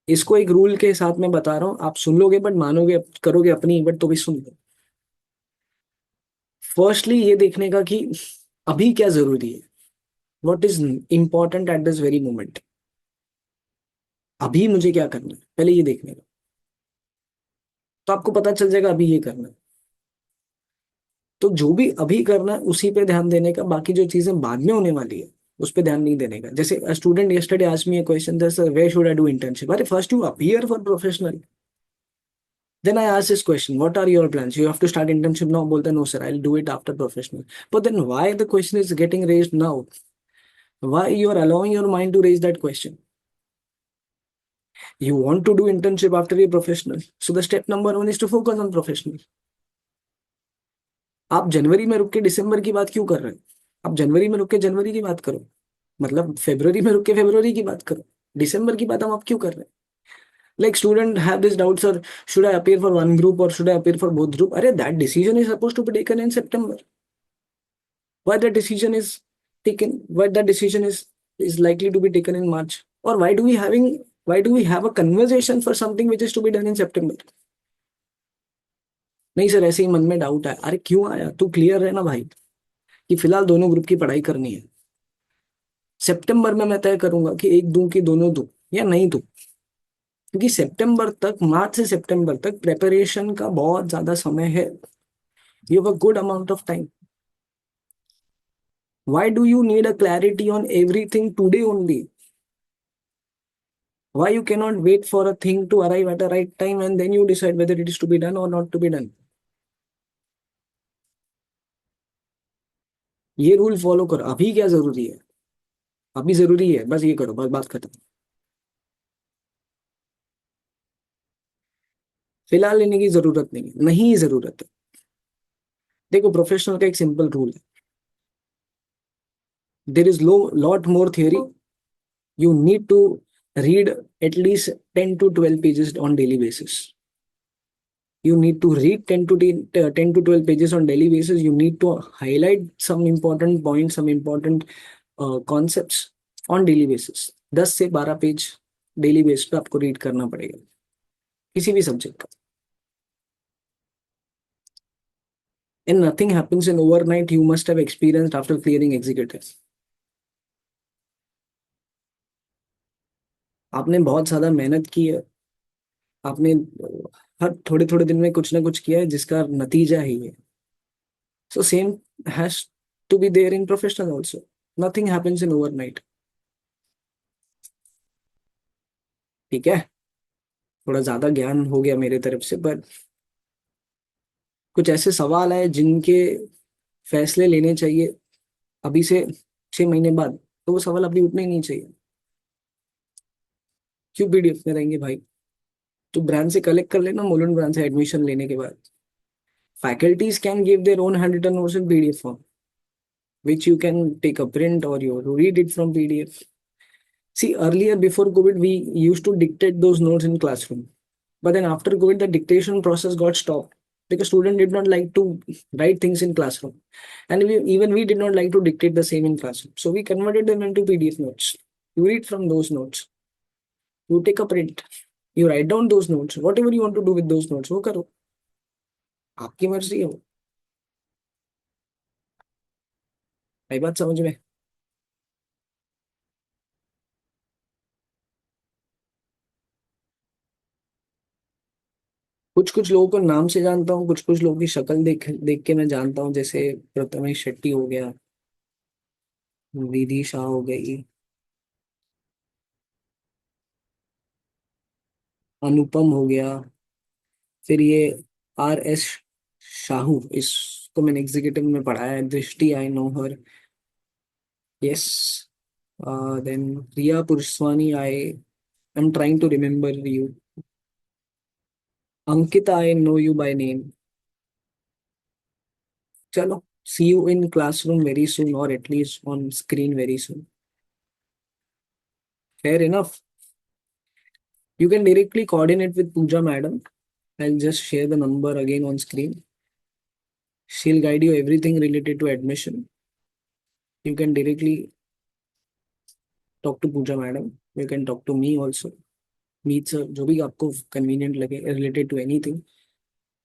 इसको एक रूल के साथ मैं बता रहा हूँ, आप सुन लोगे बट मानोगे करोगे अपनी, बट तो भी सुन लो। फर्स्टली ये देखने का कि अभी क्या जरूरी है, what is important at this very moment, अभी मुझे क्या करना है, पहले ये देखने का। तो आपको पता चल जाएगा अभी ये करना है, तो जो भी अभी करना है उसी पे ध्यान देने का, बाकी जो चीजें बाद में होने वाली है उस पे ध्यान नहीं देने का। जैसे student yesterday asked me a question that sir where should I do internship, अरे first you appear for professional, then I asked this question, what are your plans, you have to start internship now, बोलते no sir I'll do it after professional। But then why the question is getting raised now, why you are allowing your mind to raise that question? You want to do internship after your professional, so the step number one is to focus on professional। आप जनवरी में रुक के दिसंबर की बात क्यों कर रहे हैं? आप जनवरी में रुक के जनवरी की बात करो, मतलब फेब्रुवरी में रुक के फेब्रुवरी की बात करो, दिसंबर की बात हम आप क्यों कर रहे हैं? Like student have this doubt, sir, should I appear for one group or should I appear for both group? Arey, that decision is supposed to be taken in September. Why the decision is taken? Why the decision is likely to be taken in March? Or why do we have a conversation for something which is to be done in September? नहीं sir, ऐसे ही मन में doubt है। अरे क्यों आया, तू clear है ना भाई कि फिलहाल दोनों ग्रुप की पढ़ाई करनी है। सितंबर में मैं तय करूंगा कि एक दूं कि दोनों दूं या नहीं दूं, क्योंकि सितंबर तक, मार्च से सितंबर तक प्रेपरेशन का बहुत ज्यादा समय है। You have a good amount of time. Why do you need a clarity on everything today only? Why you cannot wait for a thing to arrive at the right time and then you decide whether it is to be done or not to be done? ये rule follow करो। अभी क्या जरूरी है, अभी जरूरी है, बस ये करो, बस बात खत्म। फिलहाल लेने की जरूरत नहीं है, नहीं जरूरत है। देखो, प्रोफेशनल का एक सिंपल रूल है, देर इज लो lot more theory, you need to read at least 10 to 12 pages on daily basis. You need to read 10 to 12 pages on daily basis. You need to highlight some important points, some important concepts on daily basis। 10 से 12 page daily base पे आपको read करना पड़ेगा किसी भी subject का। And nothing happens in overnight, you must have experienced after clearing executive. आपने बहुत ज्यादा मेहनत की है, आपने हर थोड़े थोड़े दिन में कुछ ना कुछ किया है जिसका नतीजा ही है। So same has to be there in professional also, nothing happens in overnight. ठीक है, थोड़ा ज्यादा ज्ञान हो गया मेरे तरफ से, पर कुछ ऐसे सवाल है जिनके फैसले लेने चाहिए अभी से 6 महीने बाद, तो वो सवाल अभी उठने ही नहीं चाहिए। क्यों पीडीएफ में रहेंगे भाई? तो ब्रांच से कलेक्ट कर लेना, मुलुंड ब्रांच से एडमिशन लेने के बाद faculties can give their own handwritten notes in PDF form, which you can take a print or you read it from PDF. See, earlier before COVID, we used to dictate those notes in classroom. But then after COVID, the dictation process got stopped because student did not like to write things in classroom, and even we did not like to dictate the same in classroom. So we converted them into PDF notes. You read from those notes. You take a print. You write down those notes. Whatever you want to do with those notes, वो करो. आपकी मर्जी है वो. आई बात समझ में? कुछ कुछ लोगों को नाम से जानता हूँ, कुछ कुछ लोगों की शक्ल देख देख के मैं जानता हूँ, जैसे प्रथमेश शेट्टी हो गया, विधि शाह हो गई, अनुपम हो गया, फिर ये RS शाहू, इसको मैंने एग्जीक्यूटिव में पढ़ा है, Drishti, I know her, yes, then Riya Purswani, I am trying to remember you, Ankita, I know you by name. चलो, see you in classroom very soon, और at least on screen very soon. Fair enough. You can directly coordinate with Pooja madam. I'll just share the number again on screen. She'll guide you everything related to admission. You can directly talk to Pooja madam. You can talk to me also. Meet sir, जो भी आपको convenient लगे related to anything.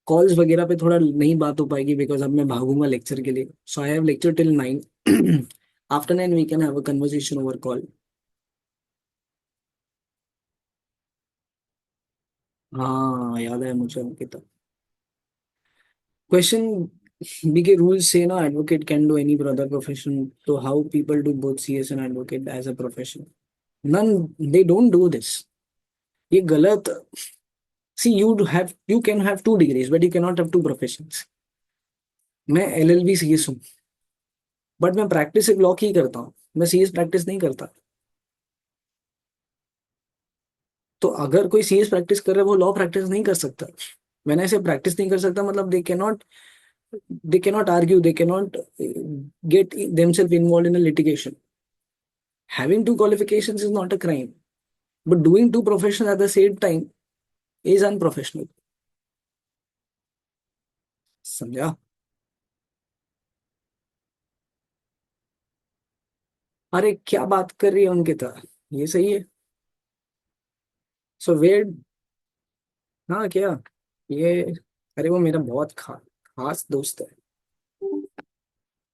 Calls वगैरह पे थोड़ा नहीं बात हो पाएगी because अब मैं भागूंगा lecture के लिए. So I have lecture till 9. After 9 we can have a conversation over call. हाँ, याद है मुझे Ankita. Question. BK rules say no advocate can do any other profession. So how people do both CS and advocate as a profession? None. They don't do this. ये गलत. See, you can have 2 degrees, but you cannot have 2 professions. मैं LLB CS हूँ, but मैं practice सिर्फ law की ही करता हूँ. मैं CS प्रैक्टिस नहीं करता. तो अगर कोई CS प्रैक्टिस कर रहा है, वो लॉ प्रैक्टिस नहीं कर सकता. मैंने ऐसे प्रैक्टिस नहीं कर सकता मतलब they cannot argue, they cannot get themselves involved in a litigation. Having 2 qualifications is not a crime, but doing 2 professions at the same time is unprofessional. समझा? अरे क्या बात कर रही है अंकिता, ये सही है. So where. हाँ क्या? ये, अरे वो मेरा बहुत खास दोस्त है.